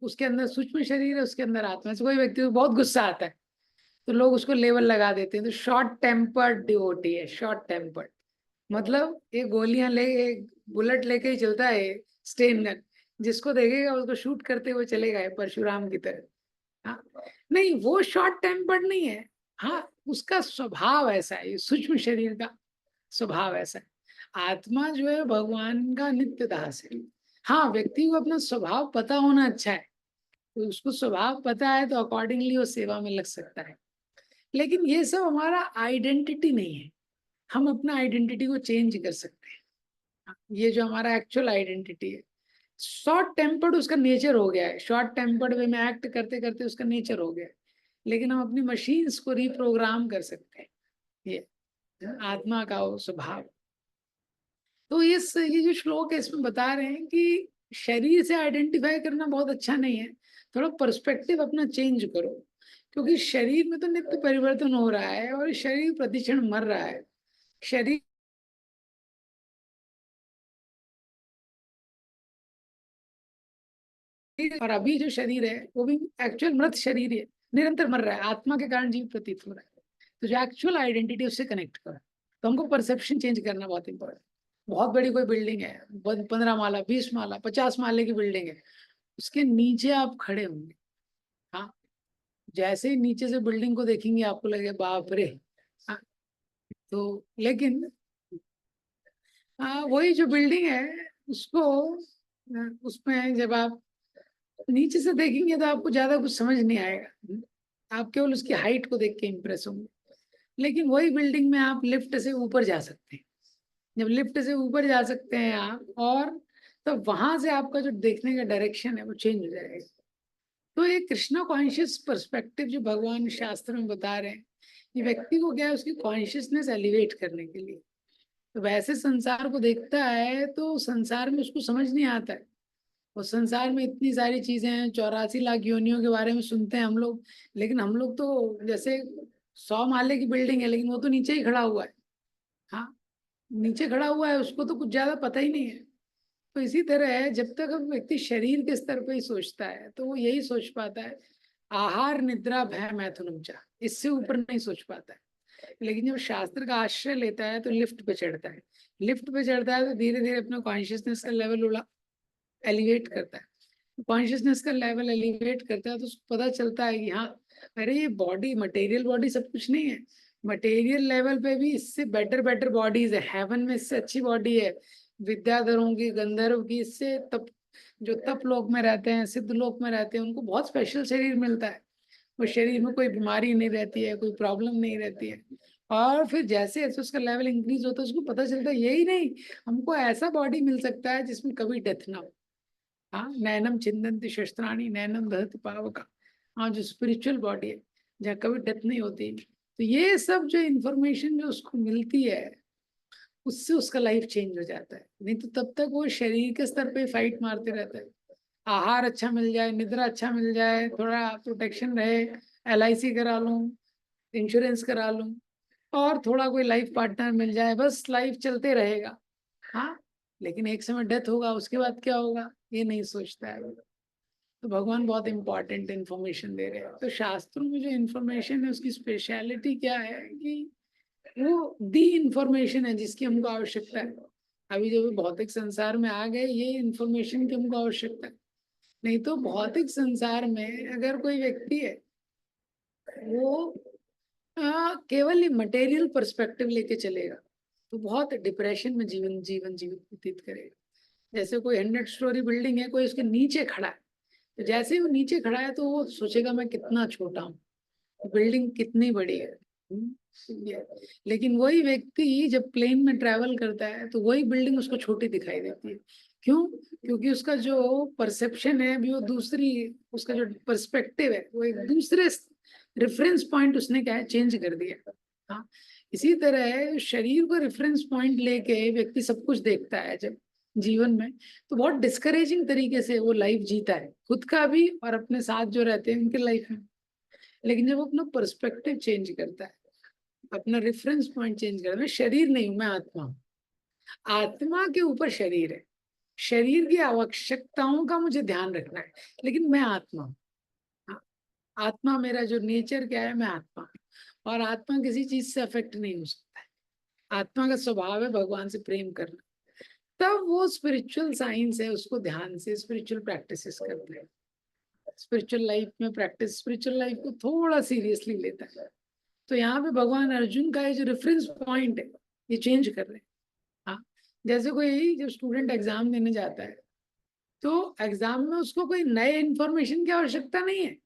उसके अंदर सूक्ष्म शरीर है, उसके अंदर आत्मा है। कोई व्यक्ति को बहुत गुस्सा आता है तो लोग उसको लेबल लगा देते हैं, तो शॉर्ट टेम्पर्ड डिवोटी है, शॉर्ट टेम्पर्ड। मतलब ये गोलियां ले, बुलेट लेके ही चलता है, स्टेन गन, जिसको देखेगा उसको शूट करते हुए चलेगा है, परशुराम की तरह। हाँ, नहीं वो शॉर्ट टेम्पर्ड नहीं है। हाँ, उसका स्वभाव ऐसा है, सूक्ष्म शरीर का स्वभाव ऐसा है। आत्मा जो है भगवान का नित्य दास है। हाँ, व्यक्ति को अपना स्वभाव पता होना अच्छा है, तो उसको स्वभाव पता है तो अकॉर्डिंगली वो सेवा में लग सकता है। लेकिन ये सब हमारा आइडेंटिटी नहीं है। हम अपना आइडेंटिटी को चेंज कर सकते हैं। ये जो हमारा एक्चुअल आइडेंटिटी है, शॉर्ट टेम्पर्ड उसका नेचर हो गया है, शॉर्ट टेम्पर्ड वे में एक्ट करते करते उसका नेचर हो गया है। लेकिन हम अपनी मशीन्स को रिप्रोग्राम कर सकते हैं, ये आत्मा का वो स्वभाव। तो ये जो श्लोक है इसमें बता रहे हैं कि शरीर से आइडेंटिफाई करना बहुत अच्छा नहीं है, थोड़ा पर्सपेक्टिव अपना चेंज करो, क्योंकि शरीर में तो नित्य परिवर्तन हो रहा है और शरीर प्रतिक्षण मर रहा है। शरीर और अभी जो शरीर है वो भी एक्चुअल मृत शरीर है, निरंतर मर रहा है, आत्मा के कारण जीव प्रतीत हो रहा है। तो जो एक्चुअल आइडेंटिटी उससे कनेक्ट करो। तो हमको परसेप्शन चेंज करना बहुत इंपॉर्टेंट। बहुत बड़ी कोई बिल्डिंग है, 15 माला, 20 माला, 50 माले की बिल्डिंग है, उसके नीचे आप खड़े होंगे। हाँ, जैसे ही नीचे से बिल्डिंग को देखेंगे आपको लगेगा बाप रे। हाँ, तो लेकिन वही जो बिल्डिंग है उसको उसमें जब आप नीचे से देखेंगे तो आपको ज्यादा कुछ समझ नहीं आएगा, आप केवल उसकी हाइट को देख के इम्प्रेस होंगे। लेकिन वही बिल्डिंग में आप लिफ्ट से ऊपर जा सकते हैं। जब लिफ्ट से ऊपर जा सकते हैं आप, और तो वहां से आपका जो देखने का डायरेक्शन है वो चेंज हो जाएगा। तो ये कृष्णा कॉन्शियस पर्सपेक्टिव जो भगवान शास्त्र में बता रहे हैं, ये व्यक्ति को क्या है, उसकी कॉन्शियसनेस एलिवेट करने के लिए। तो वैसे संसार को देखता है तो संसार में उसको समझ नहीं आता है। और संसार में इतनी सारी चीजें हैं, 84 लाख योनियों के बारे में सुनते हैं हम लोग, लेकिन हम लोग तो जैसे 100 माले की बिल्डिंग है लेकिन वो तो नीचे ही खड़ा हुआ है। हाँ, नीचे खड़ा हुआ है, उसको तो कुछ ज्यादा पता ही नहीं है। तो इसी तरह है, जब तक हम व्यक्ति शरीर के स्तर पे ही सोचता है तो वो यही सोच पाता है, आहार निद्रा भय मैथुनम चा, इससे ऊपर नहीं सोच पाता है। लेकिन जब शास्त्र का आश्रय लेता है तो लिफ्ट पे चढ़ता है। लिफ्ट पे चढ़ता है तो धीरे धीरे अपना कॉन्शियसनेस का लेवल उड़ा एलिवेट करता है। कॉन्शियसनेस का लेवल एलिवेट करता है तो उसको पता चलता है कि हाँ, अरे ये बॉडी, मटेरियल बॉडी सब कुछ नहीं है। मटेरियल लेवल पे भी इससे बेटर बेटर बॉडीज है, हेवन में इससे अच्छी बॉडी है, विद्याधरों की, गंधर्व की, इससे तप, जो तप लोक में रहते हैं, सिद्ध लोक में रहते हैं, उनको बहुत स्पेशल शरीर मिलता है। वो शरीर में कोई बीमारी नहीं रहती है, कोई प्रॉब्लम नहीं रहती है। और फिर जैसे जैसे उसका लेवल इंक्रीज होता है उसको पता चलता है यही नहीं, हमको ऐसा बॉडी मिल सकता है जिसमें कभी डेथ ना हो। हाँ, नैनम छिंदन्ति शस्त्राणी नैनम दहति पावका। हाँ, जो स्पिरिचुअल बॉडी है जहाँ कभी डेथ नहीं होती। तो ये सब जो इंफॉर्मेशन जो उसको मिलती है उससे उसका लाइफ चेंज हो जाता है। नहीं तो तब तक वो शरीर के स्तर पे फाइट मारते रहता है। आहार अच्छा मिल जाए, निद्रा अच्छा मिल जाए, थोड़ा प्रोटेक्शन रहे, LIC करा लूं, इंश्योरेंस करा लूं, और थोड़ा कोई लाइफ पार्टनर मिल जाए, बस लाइफ चलते रहेगा। हाँ, लेकिन एक समय डेथ होगा, उसके बाद क्या होगा ये नहीं सोचता है वो। तो भगवान बहुत इंपॉर्टेंट इंफॉर्मेशन दे रहे हैं। तो शास्त्रों में जो इंफॉर्मेशन है उसकी स्पेशलिटी क्या है कि वो दी इंफॉर्मेशन है जिसकी हमको आवश्यकता है। अभी जब भौतिक संसार में आ गए, ये इंफॉर्मेशन की हमको आवश्यकता है। नहीं तो भौतिक संसार में अगर कोई व्यक्ति है वो केवल मटेरियल पर्सपेक्टिव लेके चलेगा तो बहुत डिप्रेशन में जीवन जीवन जीवित व्यतीत करेगा। जैसे कोई 100 स्टोरी बिल्डिंग है, कोई उसके नीचे खड़ा है, तो जैसे ही वो नीचे खड़ा है तो वो सोचेगा मैं कितना छोटा हूँ, बिल्डिंग कितनी बड़ी है। लेकिन वही व्यक्ति जब प्लेन में ट्रेवल करता है तो वही बिल्डिंग उसको छोटी दिखाई देती है। क्यों? क्योंकि उसका जो परसेप्शन है अभी वो दूसरी, उसका जो पर्सपेक्टिव है वो एक दूसरे रेफरेंस पॉइंट उसने क्या है चेंज कर दिया। हाँ, इसी तरह शरीर को रेफरेंस पॉइंट लेके व्यक्ति सब कुछ देखता है जब जीवन में, तो बहुत डिस्करेजिंग तरीके से वो लाइफ जीता है, खुद का भी और अपने साथ जो रहते हैं उनके लाइफ में। लेकिन जब वो अपना पर्सपेक्टिव चेंज करता है, अपना रेफरेंस पॉइंट चेंज करता है, मैं शरीर नहीं हूं, मैं आत्मा हूँ, आत्मा के ऊपर शरीर है, शरीर की आवश्यकताओं का मुझे ध्यान रखना है, लेकिन मैं आत्मा हूँ। हाँ, आत्मा मेरा जो नेचर क्या है, मैं आत्मा हूँ, और आत्मा किसी चीज से अफेक्ट नहीं हो सकता है। आत्मा का स्वभाव है भगवान से प्रेम करना। तब वो स्पिरिचुअल साइंस है उसको ध्यान से स्पिरिचुअल प्रैक्टिसेस करते हैं, स्पिरिचुअल लाइफ में प्रैक्टिस स्पिरिचुअल लाइफ को थोड़ा सीरियसली लेता है। तो यहाँ पे भगवान अर्जुन का ये जो रेफरेंस पॉइंट है ये चेंज कर रहे हैं। हाँ, जैसे कोई जब स्टूडेंट एग्जाम देने जाता है तो एग्जाम में उसको कोई नए इंफॉर्मेशन की आवश्यकता नहीं है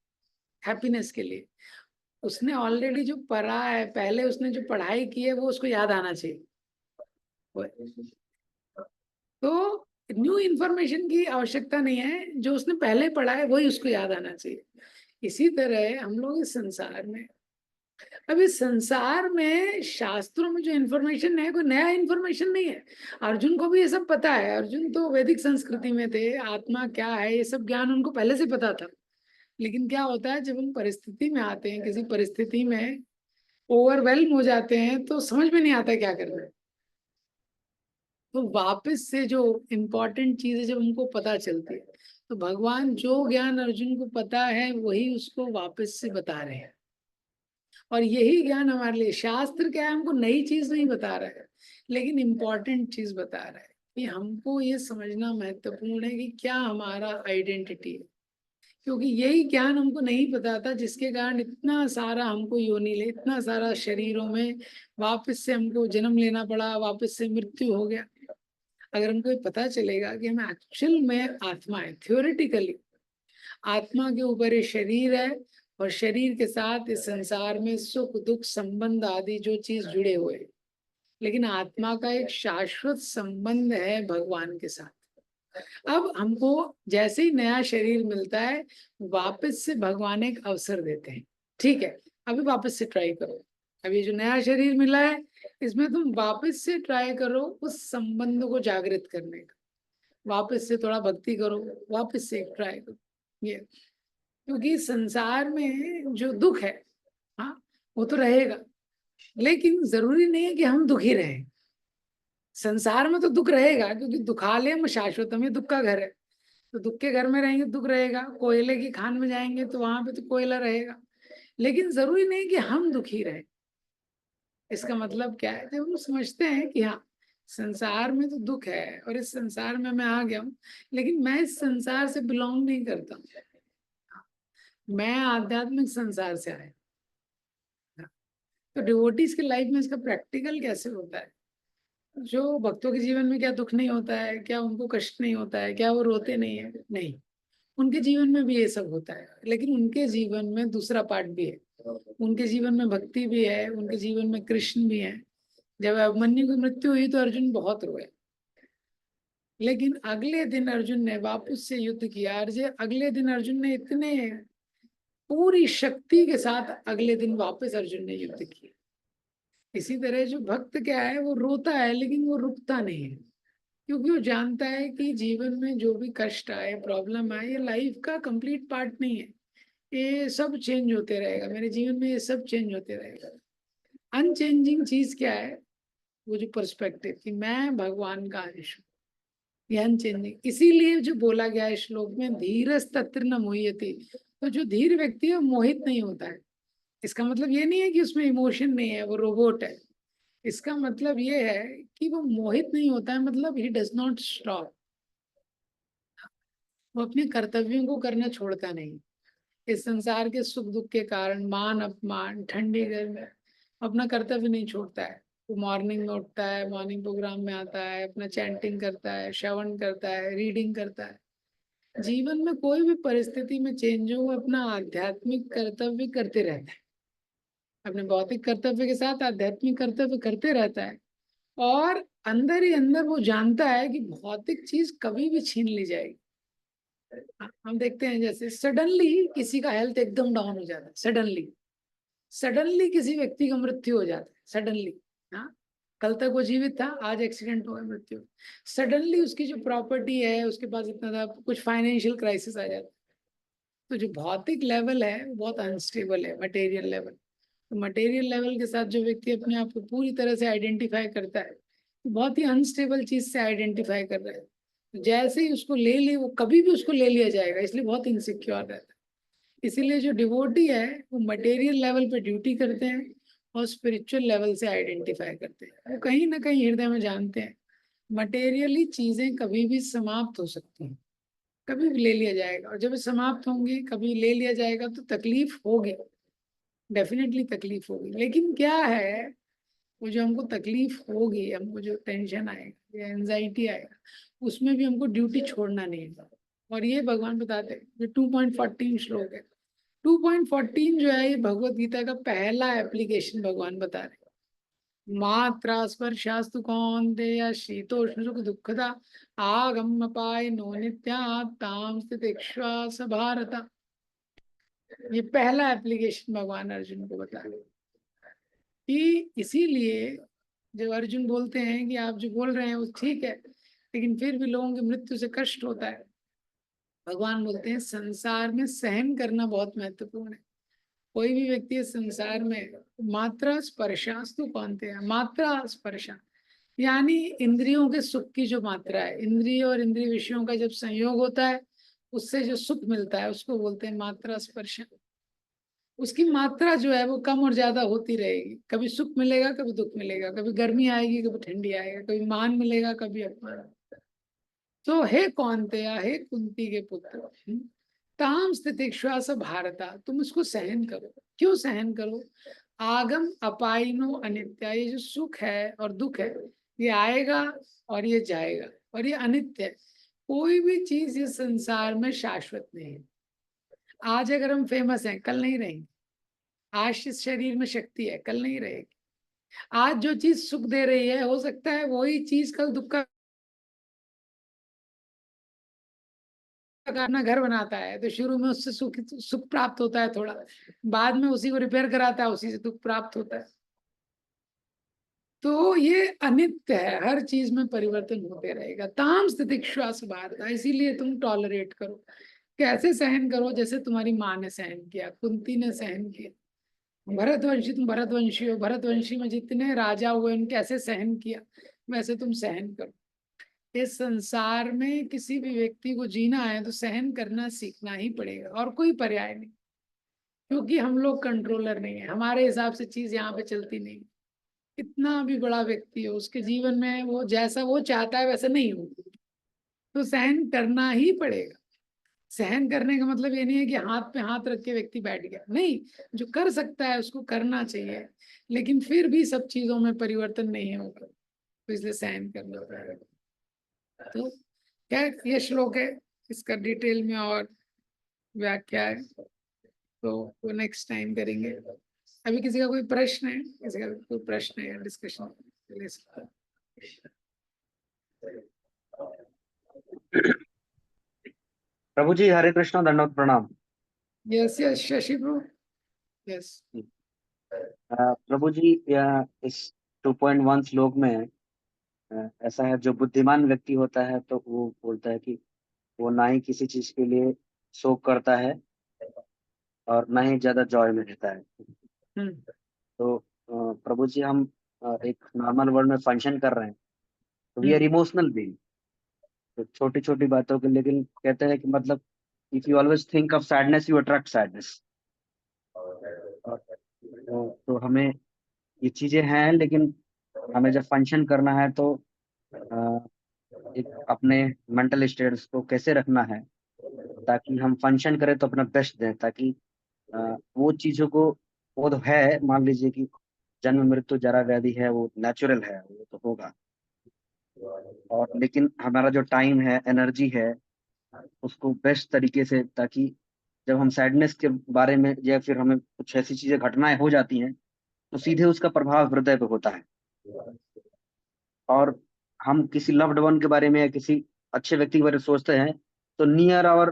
हैप्पीनेस के लिए। उसने ऑलरेडी जो पढ़ा है, पहले उसने जो पढ़ाई की है वो उसको याद आना चाहिए। तो न्यू इंफॉर्मेशन की आवश्यकता नहीं है, जो उसने पहले पढ़ा है वही उसको याद आना चाहिए। इसी तरह हम लोग इस संसार में, अब इस संसार में शास्त्रों में जो इन्फॉर्मेशन है कोई नया इन्फॉर्मेशन नहीं है। अर्जुन को भी ये सब पता है, अर्जुन तो वैदिक संस्कृति में थे, आत्मा क्या है ये सब ज्ञान उनको पहले से पता था। लेकिन क्या होता है जब हम परिस्थिति में आते हैं, किसी परिस्थिति में ओवरवेल्म हो जाते हैं तो समझ में नहीं आता क्या करना है। तो वापस से जो इम्पोर्टेंट चीज है जब हमको पता चलती है, तो भगवान जो ज्ञान अर्जुन को पता है वही उसको वापस से बता रहे हैं। और यही ज्ञान हमारे लिए, शास्त्र क्या है, हमको नई चीज नहीं बता रहा है लेकिन इम्पोर्टेंट चीज बता रहा है कि हमको ये समझना महत्वपूर्ण है कि क्या हमारा आइडेंटिटी है। क्योंकि यही ज्ञान हमको नहीं पता था, जिसके कारण इतना सारा हमको योनि ले, इतना सारा शरीरों में वापस से हमको जन्म लेना पड़ा, वापस से मृत्यु हो गया। अगर हमको ये पता चलेगा कि हम एक्चुअल में आत्मा है, थियोरेटिकली आत्मा के ऊपर ये शरीर है और शरीर के साथ इस संसार में सुख दुख संबंध आदि जो चीज जुड़े हुए, लेकिन आत्मा का एक शाश्वत संबंध है भगवान के साथ। अब हमको जैसे ही नया शरीर मिलता है वापस से भगवान एक अवसर देते हैं, ठीक है अभी वापस से ट्राई करो, अभी जो नया शरीर मिला है इसमें तुम वापस से ट्राई करो उस संबंध को जागृत करने का, वापस से थोड़ा भक्ति करो, वापस से ट्राई करो ये। क्योंकि संसार में जो दुख है, हाँ वो तो रहेगा, लेकिन जरूरी नहीं है कि हम दुखी रहें। संसार में तो दुख रहेगा क्योंकि दुखालयम शाश्वतम, ये दुख का घर है। तो दुख के घर में रहेंगे दुख रहेगा, कोयले की खान में जाएंगे तो वहां पे तो कोयला रहेगा। लेकिन जरूरी नहीं कि हम दुखी रहे। इसका मतलब क्या है, जब हम समझते हैं कि हाँ संसार में तो दुख है और इस संसार में मैं आ गया हूँ, लेकिन मैं इस संसार से बिलोंग नहीं करता, मैं आध्यात्मिक संसार से आया। तो डिवोटीज की लाइफ में इसका प्रैक्टिकल कैसे होता है। जो भक्तों के जीवन में क्या दुख नहीं होता है, क्या उनको कष्ट नहीं होता है, क्या वो रोते नहीं है, नहीं, उनके जीवन में भी ये सब होता है। लेकिन उनके जीवन में दूसरा पार्ट भी है, उनके जीवन में भक्ति भी है, उनके जीवन में कृष्ण भी है। जब अभिमन्यु की मृत्यु हुई तो अर्जुन बहुत रोए, लेकिन अगले दिन अर्जुन ने वापस से युद्ध किया। अगले दिन अर्जुन ने इतने पूरी शक्ति के साथ अगले दिन वापस अर्जुन ने युद्ध किया। इसी तरह जो भक्त क्या है, वो रोता है लेकिन वो रुकता नहीं है, क्योंकि वो जानता है कि जीवन में जो भी कष्ट आए, प्रॉब्लम आए, ये लाइफ का कंप्लीट पार्ट नहीं है, ये सब चेंज होते रहेगा, मेरे जीवन में ये सब चेंज होते रहेगा। अनचेंजिंग चीज क्या है, वो जो पर्सपेक्टिव कि मैं भगवान का अंश हूँ, ये अनचेंजिंग। इसीलिए जो बोला गया है श्लोक में, धीरज तत्र न मोह्यति, तो जो धीर व्यक्ति है वो मोहित नहीं होता है। इसका मतलब ये नहीं है कि उसमें इमोशन नहीं है, वो रोबोट है। इसका मतलब ये है कि वो मोहित नहीं होता है, मतलब ही डज नॉट स्टॉप, वो अपने कर्तव्यों को करना छोड़ता नहीं। इस संसार के सुख दुख के कारण, मान अपमान, ठंडी गर्मी, अपना कर्तव्य नहीं छोड़ता है। वो मॉर्निंग में उठता है, मॉर्निंग प्रोग्राम में आता है, अपना चैंटिंग करता है, श्रवण करता है, रीडिंग करता है। जीवन में कोई भी परिस्थिति में चेंज हो, वो अपना आध्यात्मिक कर्तव्य करते रहता है, अपने भौतिक कर्तव्य के साथ आध्यात्मिक कर्तव्य करते रहता है। और अंदर ही अंदर वो जानता है कि भौतिक चीज कभी भी छीन ली जाएगी। हम देखते हैं जैसे सडनली किसी का हेल्थ एकदम डाउन हो जाता है, सडनली सडनली किसी व्यक्ति का मृत्यु हो जाता है, सडनली। हाँ, कल तक वो जीवित था, आज एक्सीडेंट हो गया, मृत्यु। सडनली उसकी जो प्रॉपर्टी है, उसके पास इतना था, कुछ फाइनेंशियल क्राइसिस आ जाता है। तो जो भौतिक लेवल है वो बहुत अनस्टेबल है, मटेरियल लेवल। तो मटेरियल लेवल के साथ जो व्यक्ति अपने आप को पूरी तरह से आइडेंटिफाई करता है, तो बहुत ही अनस्टेबल चीज से आइडेंटिफाई कर रहा है। तो जैसे ही उसको ले ली, वो कभी भी उसको ले लिया जाएगा, इसलिए बहुत इनसिक्योर रहता है। इसीलिए जो डिवोटी है वो मटेरियल लेवल पे ड्यूटी करते हैं और स्पिरिचुअल लेवल से आइडेंटिफाई करते हैं। वो कहीं ना कहीं हृदय में जानते हैं मटेरियली चीजें कभी भी समाप्त हो सकती हैं, कभी भी ले लिया जाएगा, और जब ये समाप्त होंगी, कभी ले लिया जाएगा तो तकलीफ होगी, डेफिनेटली तकलीफ होगी। लेकिन क्या है वो जो हमको तकलीफ होगी, हमको जो टेंशन आएगा या एंजाइटी आएगा, उसमें भी हमको ड्यूटी छोड़ना नहीं है। और ये भगवान बताते हैं, जो 2.14 श्लोक है, 2.14 जो है ये भगवत गीता का पहला एप्लीकेशन भगवान बता रहे हैं। मात्रा स्पर्शास्तु कौन्तेय शीतोष्ण सुख दुखदा आगम पाय नो नित्या ताम स्थितिक्षास भारत। ये पहला एप्लीकेशन भगवान अर्जुन को बता रहे हैं कि इसीलिए जब अर्जुन बोलते हैं कि आप जो बोल रहे हैं वो ठीक है, लेकिन फिर भी लोगों की मृत्यु से कष्ट होता है, भगवान बोलते हैं संसार में सहन करना बहुत महत्वपूर्ण है। कोई भी व्यक्ति इस संसार में मात्रा स्पर्शास्तु कौन्तेय, मात्रा स्पर्शा यानी इंद्रियों के सुख की जो मात्रा है, इंद्रिय और इंद्रिय विषयों का जब संयोग होता है उससे जो सुख मिलता है उसको बोलते हैं मात्रा स्पर्श। उसकी मात्रा जो है वो कम और ज्यादा होती रहेगी, कभी सुख मिलेगा कभी दुख मिलेगा, कभी गर्मी आएगी कभी ठंडी आएगा, कभी मान मिलेगा कभी अपमान। तो हे कौन्तेय, हे कुंती के पुत्र, ताम स्थितिक्षुष भारता, तुम इसको सहन करो। क्यों सहन करो? आगम अपाइनो अनित्य, ये जो सुख है और दुख है ये आएगा और ये जाएगा और ये अनित्य है। कोई भी चीज इस संसार में शाश्वत नहीं है। आज अगर हम फेमस हैं कल नहीं रहेंगे, आज इस शरीर में शक्ति है कल नहीं रहेगी, आज जो चीज सुख दे रही है हो सकता है वही चीज कल दुख का अपना घर बनाता है तो शुरू में उससे सुख सुख प्राप्त होता है थोड़ा, बाद में उसी को रिपेयर कराता है, उसी से दुख प्राप्त होता है। तो ये अनित्य है, हर चीज में परिवर्तन होते रहेगा। ताम स्थितिक्षुष भारत, इसीलिए तुम टॉलरेट करो। कैसे सहन करो? जैसे तुम्हारी माँ ने सहन किया, कुंती ने सहन किया, भरतवंशी, तुम भरतवंशी हो, भरतवंशी में जितने राजा हुए उन्होंने कैसे सहन किया, वैसे तुम सहन करो। इस संसार में किसी भी व्यक्ति को जीना है तो सहन करना सीखना ही पड़ेगा, और कोई पर्याय नहीं, क्योंकि हम लोग कंट्रोलर नहीं है, हमारे हिसाब से चीज यहाँ पे चलती नहीं। कितना भी बड़ा व्यक्ति हो, उसके जीवन में वो जैसा वो चाहता है वैसा नहीं होगा, तो सहन करना ही पड़ेगा। सहन करने का मतलब ये नहीं है कि हाथ पे हाथ रख के व्यक्ति बैठ गया, नहीं, जो कर सकता है उसको करना चाहिए, लेकिन फिर भी सब चीजों में परिवर्तन नहीं होगा, तो इसलिए सहन करना पड़ेगा। तो क्या ये श्लोक है, इसका डिटेल में और व्याख्या है तो वो नेक्स्ट टाइम करेंगे। अभी किसी का कोई प्रश्न है? किसी का कोई प्रश्न है, डिस्कशन ले सकते हैं। प्रभु जी हरे कृष्ण, दंडवत प्रणाम। Yes yes Shashi bro, yes. प्रभु जी इस 2.1 श्लोक में ऐसा है, जो बुद्धिमान व्यक्ति होता है तो वो बोलता है कि वो ना ही किसी चीज के लिए शोक करता है और ना ही ज्यादा जॉय में रहता है। तो प्रभु जी हम एक नॉर्मल वर्ल्ड में फंक्शन कर रहे हैं, तो वी आर इमोशनल बीइंग, तो छोटी छोटी बातों के, लेकिन कहते हैं कि मतलब if you always think of sadness you attract sadness. तो हमें ये चीजें हैं, लेकिन हमें जब फंक्शन करना है तो अ, एक अपने मेंटल स्टेट्स को कैसे रखना है ताकि हम फंक्शन करें तो अपना बेस्ट दें, ताकि वो चीजों को, वो तो है, मान लीजिए कि जन्म मृत्यु जरा व्याधि है, वो नेचुरल है, वो तो होगा, और लेकिन हमारा जो टाइम है, एनर्जी है, उसको बेस्ट तरीके से, ताकि जब हम सैडनेस के बारे में या फिर हमें कुछ ऐसी चीजें, घटनाएं हो जाती हैं, तो सीधे उसका प्रभाव हृदय पे होता है। और हम किसी लव्ड वन के बारे में या किसी अच्छे व्यक्ति के बारे में सोचते हैं तो near our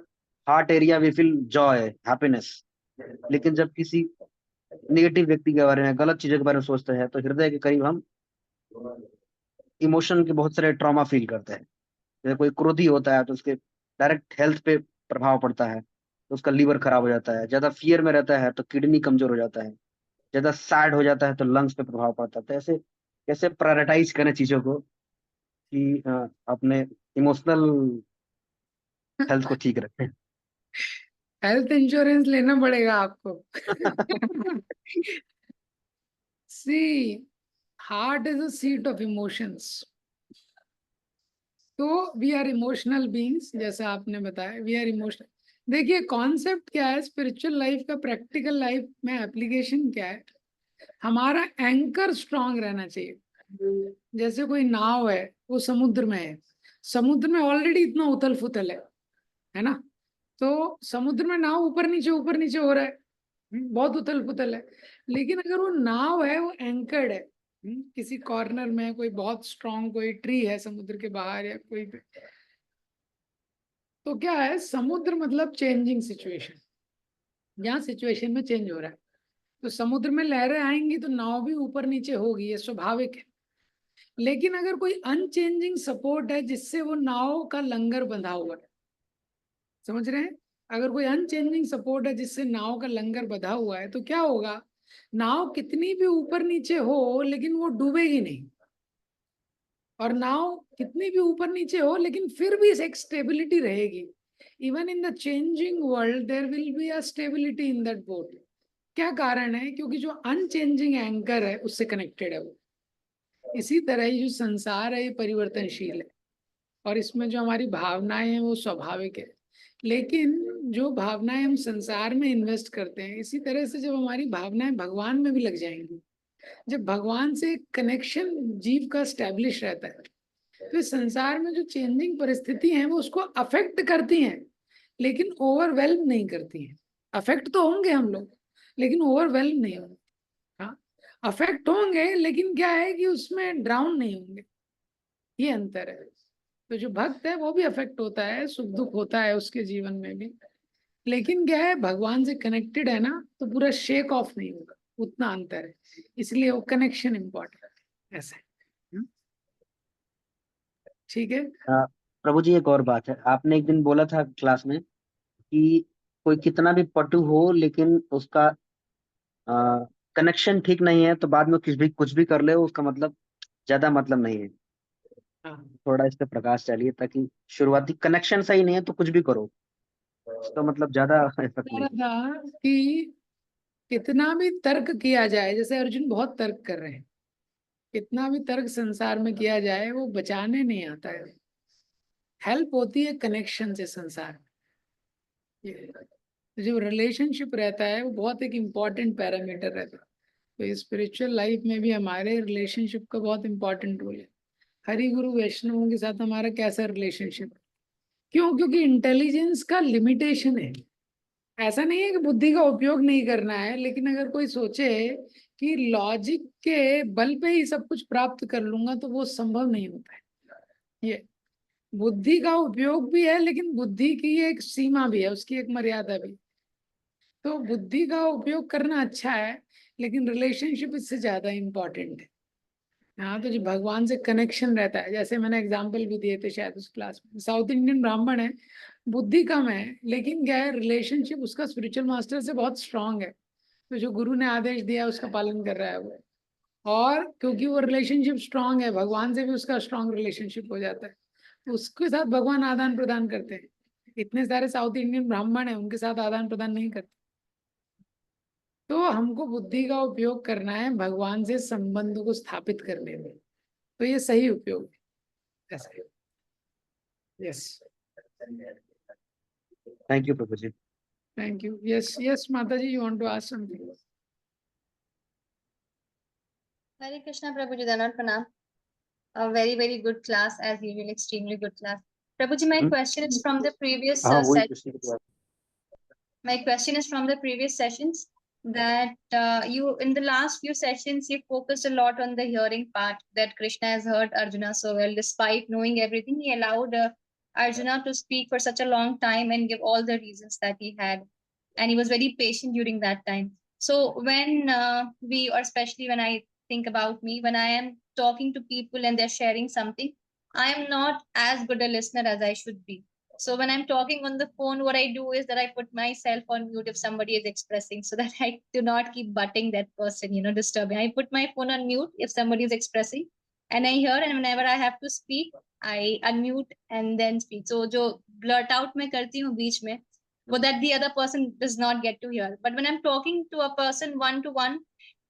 heart area we feel joy, happiness. लेकिन जब किसी नेगेटिव व्यक्ति के बारे में, गलत चीजों के बारे में सोचते हैं तो हृदय के करीब हम इमोशन के बहुत सारे ट्रॉमा फील करते हैं। जैसे कोई क्रोधी होता है तो उसके डायरेक्ट हेल्थ पे प्रभाव पड़ता है, तो उसका लीवर खराब हो जाता है। ज्यादा फियर में रहता है तो किडनी कमजोर हो जाता है। ज्यादा सैड हो जाता है तो लंग्स पे प्रभाव पड़ता है। तो ऐसे कैसे प्रायोरिटाइज करें चीजों को कि अपने इमोशनल हेल्थ को ठीक रखें। हेल्थ इंश्योरेंस लेना पड़ेगा आपको। See, heart is a seat of emotions, तो वी आर इमोशनल बीइंग्स, जैसा आपने बताया वी आर इमोशनल। देखिए कॉन्सेप्ट क्या है स्पिरिचुअल लाइफ का, प्रैक्टिकल लाइफ में एप्लीकेशन क्या है। हमारा एंकर स्ट्रांग रहना चाहिए। जैसे कोई नाव है, वो समुद्र में है, समुद्र में ऑलरेडी इतना उथल फुथल है ना, तो समुद्र में नाव ऊपर नीचे हो रहा है, बहुत उथल पुथल है। लेकिन अगर वो नाव है, वो एंकर्ड है किसी कॉर्नर में, कोई बहुत स्ट्रांग कोई ट्री है समुद्र के बाहर या कोई पे, तो क्या है, समुद्र मतलब चेंजिंग सिचुएशन, यहाँ सिचुएशन में चेंज हो रहा है, तो समुद्र में लहरें आएंगी तो नाव भी ऊपर नीचे होगी, ये स्वाभाविक है। लेकिन अगर कोई अनचेंजिंग सपोर्ट है जिससे वो नाव का लंगर बंधा हुआ है, समझ रहे हैं, अगर कोई अनचेंजिंग सपोर्ट है जिससे नाव का लंगर बंधा हुआ है, तो क्या होगा, नाव कितनी भी ऊपर नीचे हो लेकिन वो डूबेगी नहीं, और नाव कितनी भी ऊपर नीचे हो लेकिन फिर भी एक स्टेबिलिटी रहेगी। Even in the changing world there will be a stability in that boat. क्या कारण है, क्योंकि जो अनचेंजिंग एंकर है उससे कनेक्टेड है वो। इसी तरह ये जो संसार है ये परिवर्तनशील है, और इसमें जो हमारी भावनाएं हैं वो स्वाभाविक है। लेकिन जो भावनाएं हम संसार में इन्वेस्ट करते हैं, इसी तरह से जब हमारी भावनाएं भगवान में भी लग जाएंगी, जब भगवान से कनेक्शन जीव का स्टैब्लिश रहता है, तो इस संसार में जो चेंजिंग परिस्थिति हैं वो उसको अफेक्ट करती हैं, लेकिन ओवरवेल्म नहीं करती हैं। अफेक्ट तो होंगे हम लोग, लेकिन ओवरवेल्म नहीं होंगे। हाँ, अफेक्ट होंगे लेकिन क्या है कि उसमें ड्राउन नहीं होंगे, ये अंतर है। तो जो भक्त है वो भी अफेक्ट होता है, सुख दुख होता है उसके जीवन में भी, लेकिन क्या है, भगवान से कनेक्टेड है ना, तो पूरा शेक ऑफ नहीं होगा, उतना अंतर है। इसलिए वो कनेक्शन इंपॉर्टेंट है, ऐसा है। ठीक है। प्रभु जी एक और बात है, आपने एक दिन बोला था क्लास में कि कोई कितना भी पटु हो लेकिन उसका कनेक्शन ठीक नहीं है तो बाद में कुछ भी कर ले उसका मतलब ज्यादा मतलब नहीं है। हाँ, थोड़ा इस पे प्रकाश डालिए, ताकि शुरुआती कनेक्शन सही नहीं है तो कुछ भी करो उसका मतलब ज्यादा इफेक्ट कह नहीं। रहा था कि कितना भी तर्क किया जाए, जैसे अर्जुन बहुत तर्क कर रहे हैं, कितना भी तर्क संसार में किया जाए वो बचाने नहीं आता है। हेल्प होती है कनेक्शन से संसार में। तो जो रिलेशनशिप रहता है वो बहुत एक इम्पॉर्टेंट पैरामीटर रहता है। तो स्पिरिचुअल लाइफ में भी हमारे रिलेशनशिप का बहुत इंपॉर्टेंट रोल है। हरि गुरु वैष्णवों के साथ हमारा कैसा रिलेशनशिप है, क्यों, क्योंकि इंटेलिजेंस का लिमिटेशन है। ऐसा नहीं है कि बुद्धि का उपयोग नहीं करना है, लेकिन अगर कोई सोचे कि लॉजिक के बल पे ही सब कुछ प्राप्त कर लूंगा, तो वो संभव नहीं होता है। ये बुद्धि का उपयोग भी है, लेकिन बुद्धि की एक सीमा भी है, उसकी एक मर्यादा भी। तो बुद्धि का उपयोग करना अच्छा है, लेकिन रिलेशनशिप इससे ज्यादा इंपॉर्टेंट है। हाँ, तो जो भगवान से कनेक्शन रहता है, जैसे मैंने एग्जाम्पल भी दिए थे शायद उस क्लास में, साउथ इंडियन ब्राह्मण है, बुद्धि कम है, लेकिन क्या है, रिलेशनशिप उसका स्पिरिचुअल मास्टर से बहुत स्ट्रांग है। तो जो गुरु ने आदेश दिया उसका पालन कर रहा है वो, और क्योंकि वो रिलेशनशिप स्ट्रांग है, भगवान से भी उसका स्ट्रांग रिलेशनशिप हो जाता है, तो उसके साथ भगवान आदान प्रदान करते हैं। इतने सारे साउथ इंडियन ब्राह्मण है, उनके साथ आदान प्रदान नहीं करते। तो हमको बुद्धि का उपयोग करना है भगवान से संबंध को स्थापित करने में, तो ये सही उपयोग है, ऐसा है। यस, थैंक यू प्रभु जी। Thank you. यस यस माता जी, you want to ask something? Hare Krishna, Prabhuji, Dandavat Pranam. A very, very good class as usual, extremely good class. Prabhuji, my question is from the previous हाँ वही session. Krishna की बात। My question is from the previous sessions that you, in the last few sessions, you focused a lot on the hearing part, that Krishna has heard Arjuna so well. Despite knowing everything, he allowed Arjuna to speak for such a long time and give all the reasons that he had. And he was very patient during that time. So when we, or especially when I think about me, when I am talking to people and they're sharing something, I am not as good a listener as I should be. So when I'm talking on the phone, what I do is that I put myself on mute if somebody is expressing, so that I do not keep butting that person, disturbing. I put my phone on mute if somebody is expressing, and I hear, and whenever I have to speak, I unmute and then speak. So jo blurt out मैं करती हूँ बीच में, वो that the other person does not get to hear. But when I'm talking to a person one to one,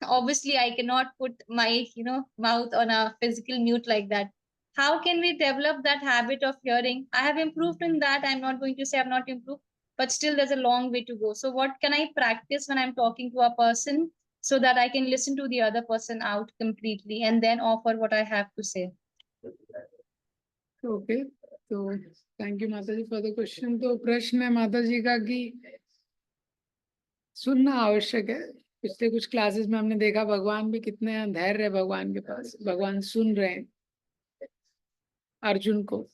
obviously I cannot put my mouth on a physical mute like that. How can we develop that habit of hearing? I have improved in that. I'm not going to say I've not improved, but still there's a long way to go. So what can I practice when I'm talking to a person so that I can listen to the other person out completely and then offer what I have to say. Okay, तो thank you माता जी for the question. तो प्रश्न है माता जी का कि सुनना आवश्यक है। पिछले कुछ क्लासेस में हमने देखा भगवान भी कितने धैर्य है भगवान के पास, भगवान सुन रहे हैं अर्जुन को।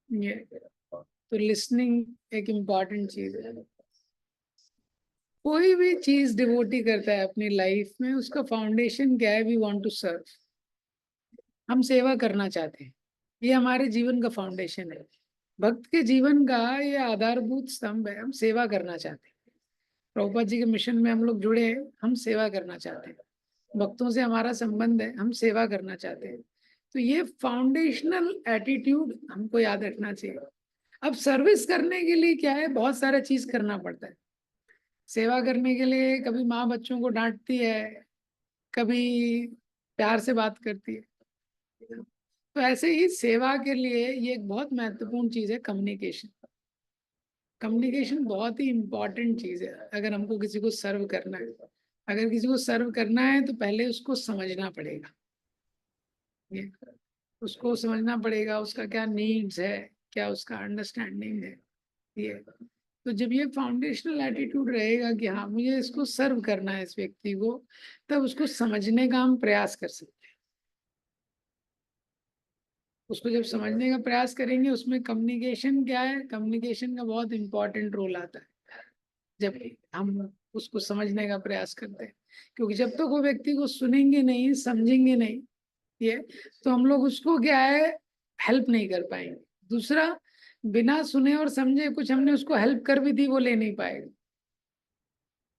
ये तो लिसनिंग एक इम्पॉर्टेंट चीज है। कोई भी चीज डिवोटी करता है अपनी लाइफ में, उसका फाउंडेशन क्या है? वी वांट टू सर्व, हम सेवा करना चाहते हैं। ये हमारे जीवन का फाउंडेशन है, भक्त के जीवन का ये आधारभूत स्तंभ है। हम सेवा करना चाहते हैं। प्रभुपाद जी के मिशन में हम लोग जुड़े हैं, हम सेवा करना चाहते हैं। भक्तों से हमारा संबंध है, हम सेवा करना चाहते हैं। तो ये फाउंडेशनल एटीट्यूड हमको याद रखना चाहिए। अब सर्विस करने के लिए क्या है, बहुत सारा चीज करना पड़ता है। सेवा करने के लिए कभी माँ बच्चों को डांटती है, कभी प्यार से बात करती है। तो ऐसे ही सेवा के लिए ये एक बहुत महत्वपूर्ण चीज है, कम्युनिकेशन। कम्युनिकेशन बहुत ही इम्पोर्टेंट चीज है अगर हमको किसी को सर्व करना है। अगर किसी को सर्व करना है तो पहले उसको समझना पड़ेगा, ये उसको समझना पड़ेगा, उसका क्या नीड्स है, क्या उसका अंडरस्टैंडिंग है। ये तो जब ये फाउंडेशनल एटीट्यूड रहेगा कि हाँ मुझे इसको सर्व करना है इस व्यक्ति को, तब उसको समझने का हम प्रयास कर सकते हैं। उसको जब समझने का प्रयास करेंगे, उसमें कम्युनिकेशन क्या है, कम्युनिकेशन का बहुत इंपॉर्टेंट रोल आता है जब हम उसको समझने का प्रयास करते हैं। क्योंकि जब तक वो व्यक्ति को सुनेंगे नहीं, समझेंगे नहीं, ये तो हम लोग उसको क्या है, हेल्प नहीं कर पाएंगे। दूसरा, बिना सुने और समझे कुछ हमने उसको हेल्प कर भी दी, वो ले नहीं पाएगा।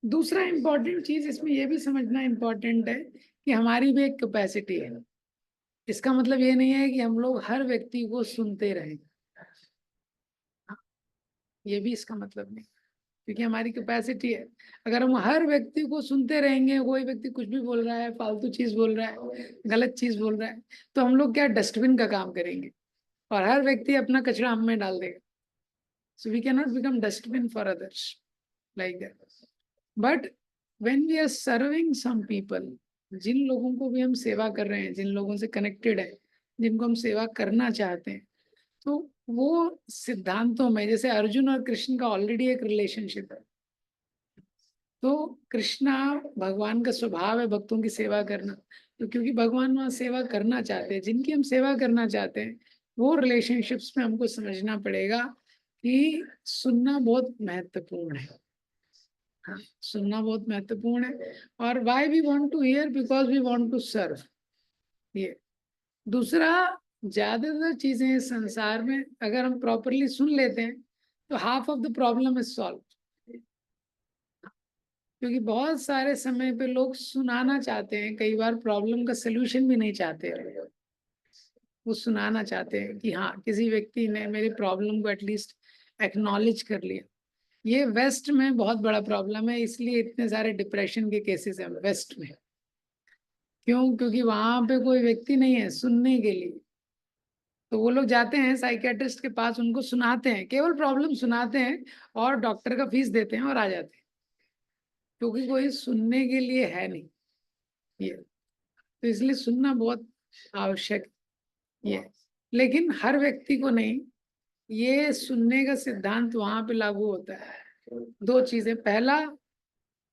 दूसरा इम्पोर्टेंट चीज इसमें ये भी समझना इम्पोर्टेंट है कि हमारी भी एक कैपेसिटी है। इसका मतलब ये नहीं है कि हम लोग हर व्यक्ति को सुनते रहें, ये भी इसका मतलब नहीं, क्योंकि हमारी कैपेसिटी है। अगर हम हर व्यक्ति को सुनते रहेंगे, कोई व्यक्ति कुछ भी बोल रहा है, फालतू चीज बोल रहा है, गलत चीज बोल रहा है, तो हम लोग क्या डस्टबिन का काम करेंगे और हर व्यक्ति अपना कचरा हम में डाल देगा। So we can not become dustbin for others like that. But when we are serving some people, जिन लोगों को भी हम सेवा कर रहे हैं, जिन लोगों से कनेक्टेड है, जिनको हम सेवा करना चाहते हैं, तो वो सिद्धांतों में, जैसे अर्जुन और कृष्ण का ऑलरेडी एक रिलेशनशिप है। तो कृष्णा, भगवान का स्वभाव है भक्तों की सेवा करना, तो क्योंकि भगवान वहाँ सेवा करना चाहते हैं, जिनकी हम सेवा करना चाहते हैं, वो रिलेशनशिप्स में हमको समझना पड़ेगा कि सुनना बहुत महत्वपूर्ण है। हाँ, सुनना बहुत महत्वपूर्ण है। और why we want to hear, because we want to serve. ये दूसरा, ज्यादातर चीजें इस संसार में अगर हम प्रॉपरली सुन लेते हैं तो half of the problem is solve. क्योंकि बहुत सारे समय पे लोग सुनाना चाहते हैं, कई बार प्रॉब्लम का सोल्यूशन भी नहीं चाहते, वो सुनाना चाहते हैं कि हाँ किसी व्यक्ति ने मेरी प्रॉब्लम को एटलीस्ट एक्नॉलेज कर लिया। ये वेस्ट में बहुत बड़ा प्रॉब्लम है, इसलिए इतने सारे डिप्रेशन के केसेस हैं वेस्ट में। क्यों? क्योंकि वहां पे कोई व्यक्ति नहीं है सुनने के लिए। तो वो लोग जाते हैं साइकियाट्रिस्ट के पास, उनको सुनाते हैं, केवल प्रॉब्लम सुनाते हैं और डॉक्टर का फीस देते हैं और आ जाते हैं, क्योंकि कोई सुनने के लिए है नहीं। ये तो इसलिए सुनना बहुत आवश्यक है। ये लेकिन हर व्यक्ति को नहीं, ये सुनने का सिद्धांत वहां पे लागू होता है। दो चीजें, पहला,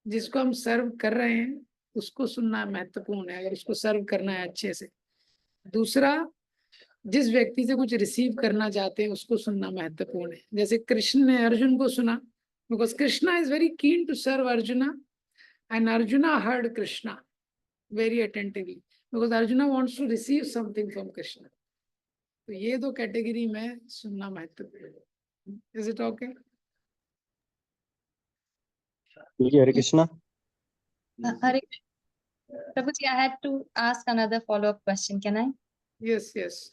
जिसको हम सर्व कर रहे हैं उसको सुनना महत्वपूर्ण है, अगर उसको सर्व करना है अच्छे से। दूसरा, जिस व्यक्ति से कुछ रिसीव करना चाहते हैं उसको सुनना महत्वपूर्ण है। जैसे कृष्ण ने अर्जुन को सुना, because Krishna is very keen to serve Arjuna, and Arjuna heard Krishna very attentively, because Arjuna wants to receive something from Krishna. तो ये दो कैटेगरी में सुनना महत्वपूर्ण है। Is it okay? Hare Krishna. Hare Prabhuji, I had to ask another follow-up question. Can I? Yes, yes.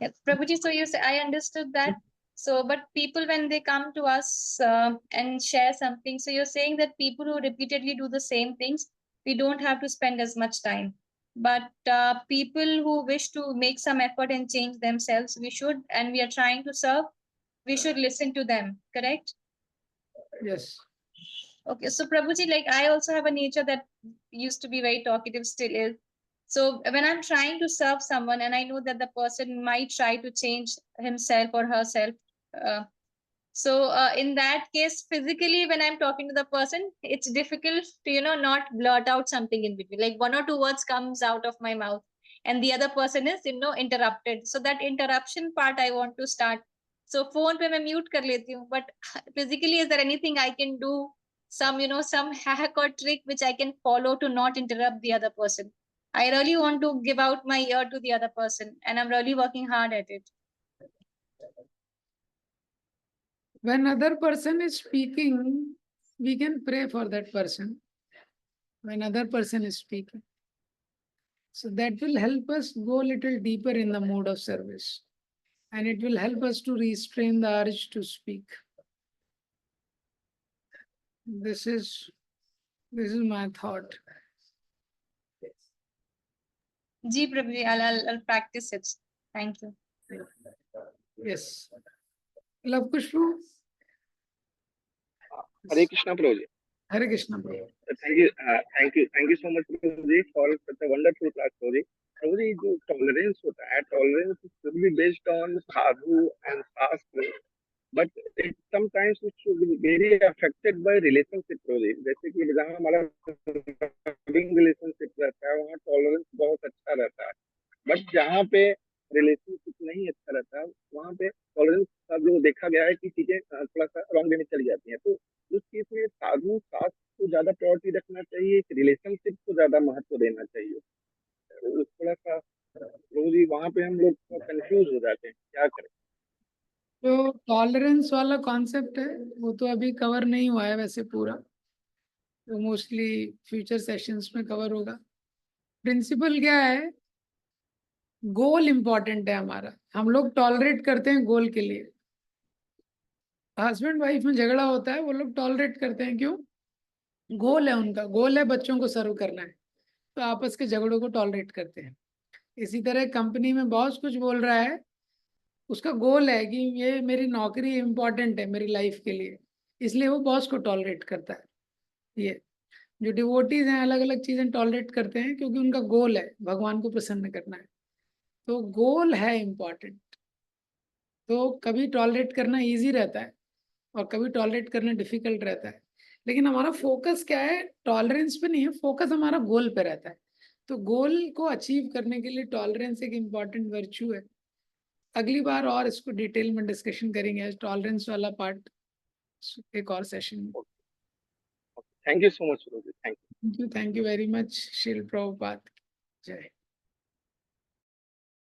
Yes, Prabhuji, so you say, I understood that. So, but people, when they come to us and share something, so you're saying that people who repeatedly do the same things, we don't have to spend as much time. But people who wish to make some effort and change themselves, we should, and we are trying to serve, we should listen to them, correct? Yes. Okay, so Prabhuji, like I also have a nature that used to be very talkative, still is. So when I'm trying to serve someone and I know that the person might try to change himself or herself, in that case, physically, when I'm talking to the person, it's difficult to, not blurt out something in between. Like one or two words comes out of my mouth and the other person is, interrupted. So that interruption part I want to start. So phone pe main mute kar leti hu, but physically, is there anything I can do? Some hack or trick which I can follow to not interrupt the other person. I really want to give out my ear to the other person and I'm really working hard at it. When other person is speaking, we can pray for that person. When other person is speaking. So that will help us go a little deeper in the mode of service. And it will help us to restrain the urge to speak. This is my thought. Ji Prabhuji, I'll practice it. Thank you. Yes. Love Kushbu. Hare Krishna Prabhuji. Hare Krishna Prabhu. Thank you so much Prabhuji for such a wonderful class Prabhuji. Prabhuji, जो tolerance होता है, tolerance should be based on sadhu and shastra, but it sometimes it should be very affected by relationship Prabhuji. जैसे कि जहाँ हमारा loving relationship रहता है, वहाँ tolerance बहुत अच्छा रहता है, but जहाँ पे relationship नहीं अच्छा रहता है, वहाँ पे tolerance का जो देखा गया है कि चीजें थोड़ा सा wrong वे में चली जाती हैं, तो उस चीज में साधु शास्त्र को ज्यादा प्रायोरिटी रखना चाहिए, रिलेशनशिप को ज्यादा महत्व देना चाहिए। थोड़ा सा रोजी वहां पे हम लोग कंफ्यूज हो जाते हैं, क्या करें? जो टॉलरेंस वाला कॉन्सेप्ट है वो तो अभी कवर नहीं हुआ है वैसे पूरा, तो मोस्टली फ्यूचर सेशंस में कवर होगा। प्रिंसिपल क्या है, गोल इंपॉर्टेंट है हमारा। हम लोग टॉलरेट करते हैं गोल के लिए। हस्बैंड वाइफ में झगड़ा होता है, वो लोग टॉलरेट करते हैं, क्यों? गोल है उनका, गोल है बच्चों को सर्व करना है, तो आपस के झगड़ों को टॉलरेट करते हैं। इसी तरह कंपनी में बॉस कुछ बोल रहा है, उसका गोल है कि ये मेरी नौकरी इंपॉर्टेंट है मेरी लाइफ के लिए, इसलिए वो बॉस को टॉलरेट करता है। ये जो डिवोटीज हैं अलग अलग चीजें टॉलरेट करते हैं क्योंकि उनका गोल है भगवान को प्रसन्न करना है, तो गोल है इम्पॉर्टेंट। तो कभी टॉलरेट करना इजी रहता है और कभी टॉलरेट करना डिफिकल्ट रहता है, लेकिन हमारा फोकस क्या है, टॉलरेंस पे नहीं है, फोकस हमारा गोल पे रहता है। तो गोल को अचीव करने के लिए टॉलरेंस एक इम्पॉर्टेंट वर्च्यू है। अगली बार और इसको डिटेल में डिस्कशन करेंगे, टॉलरेंस वाला पार्ट एक और सेशन में। थैंक यू सो मच रोजी, thank you. Thank you very much. Srila Prabhupada जय।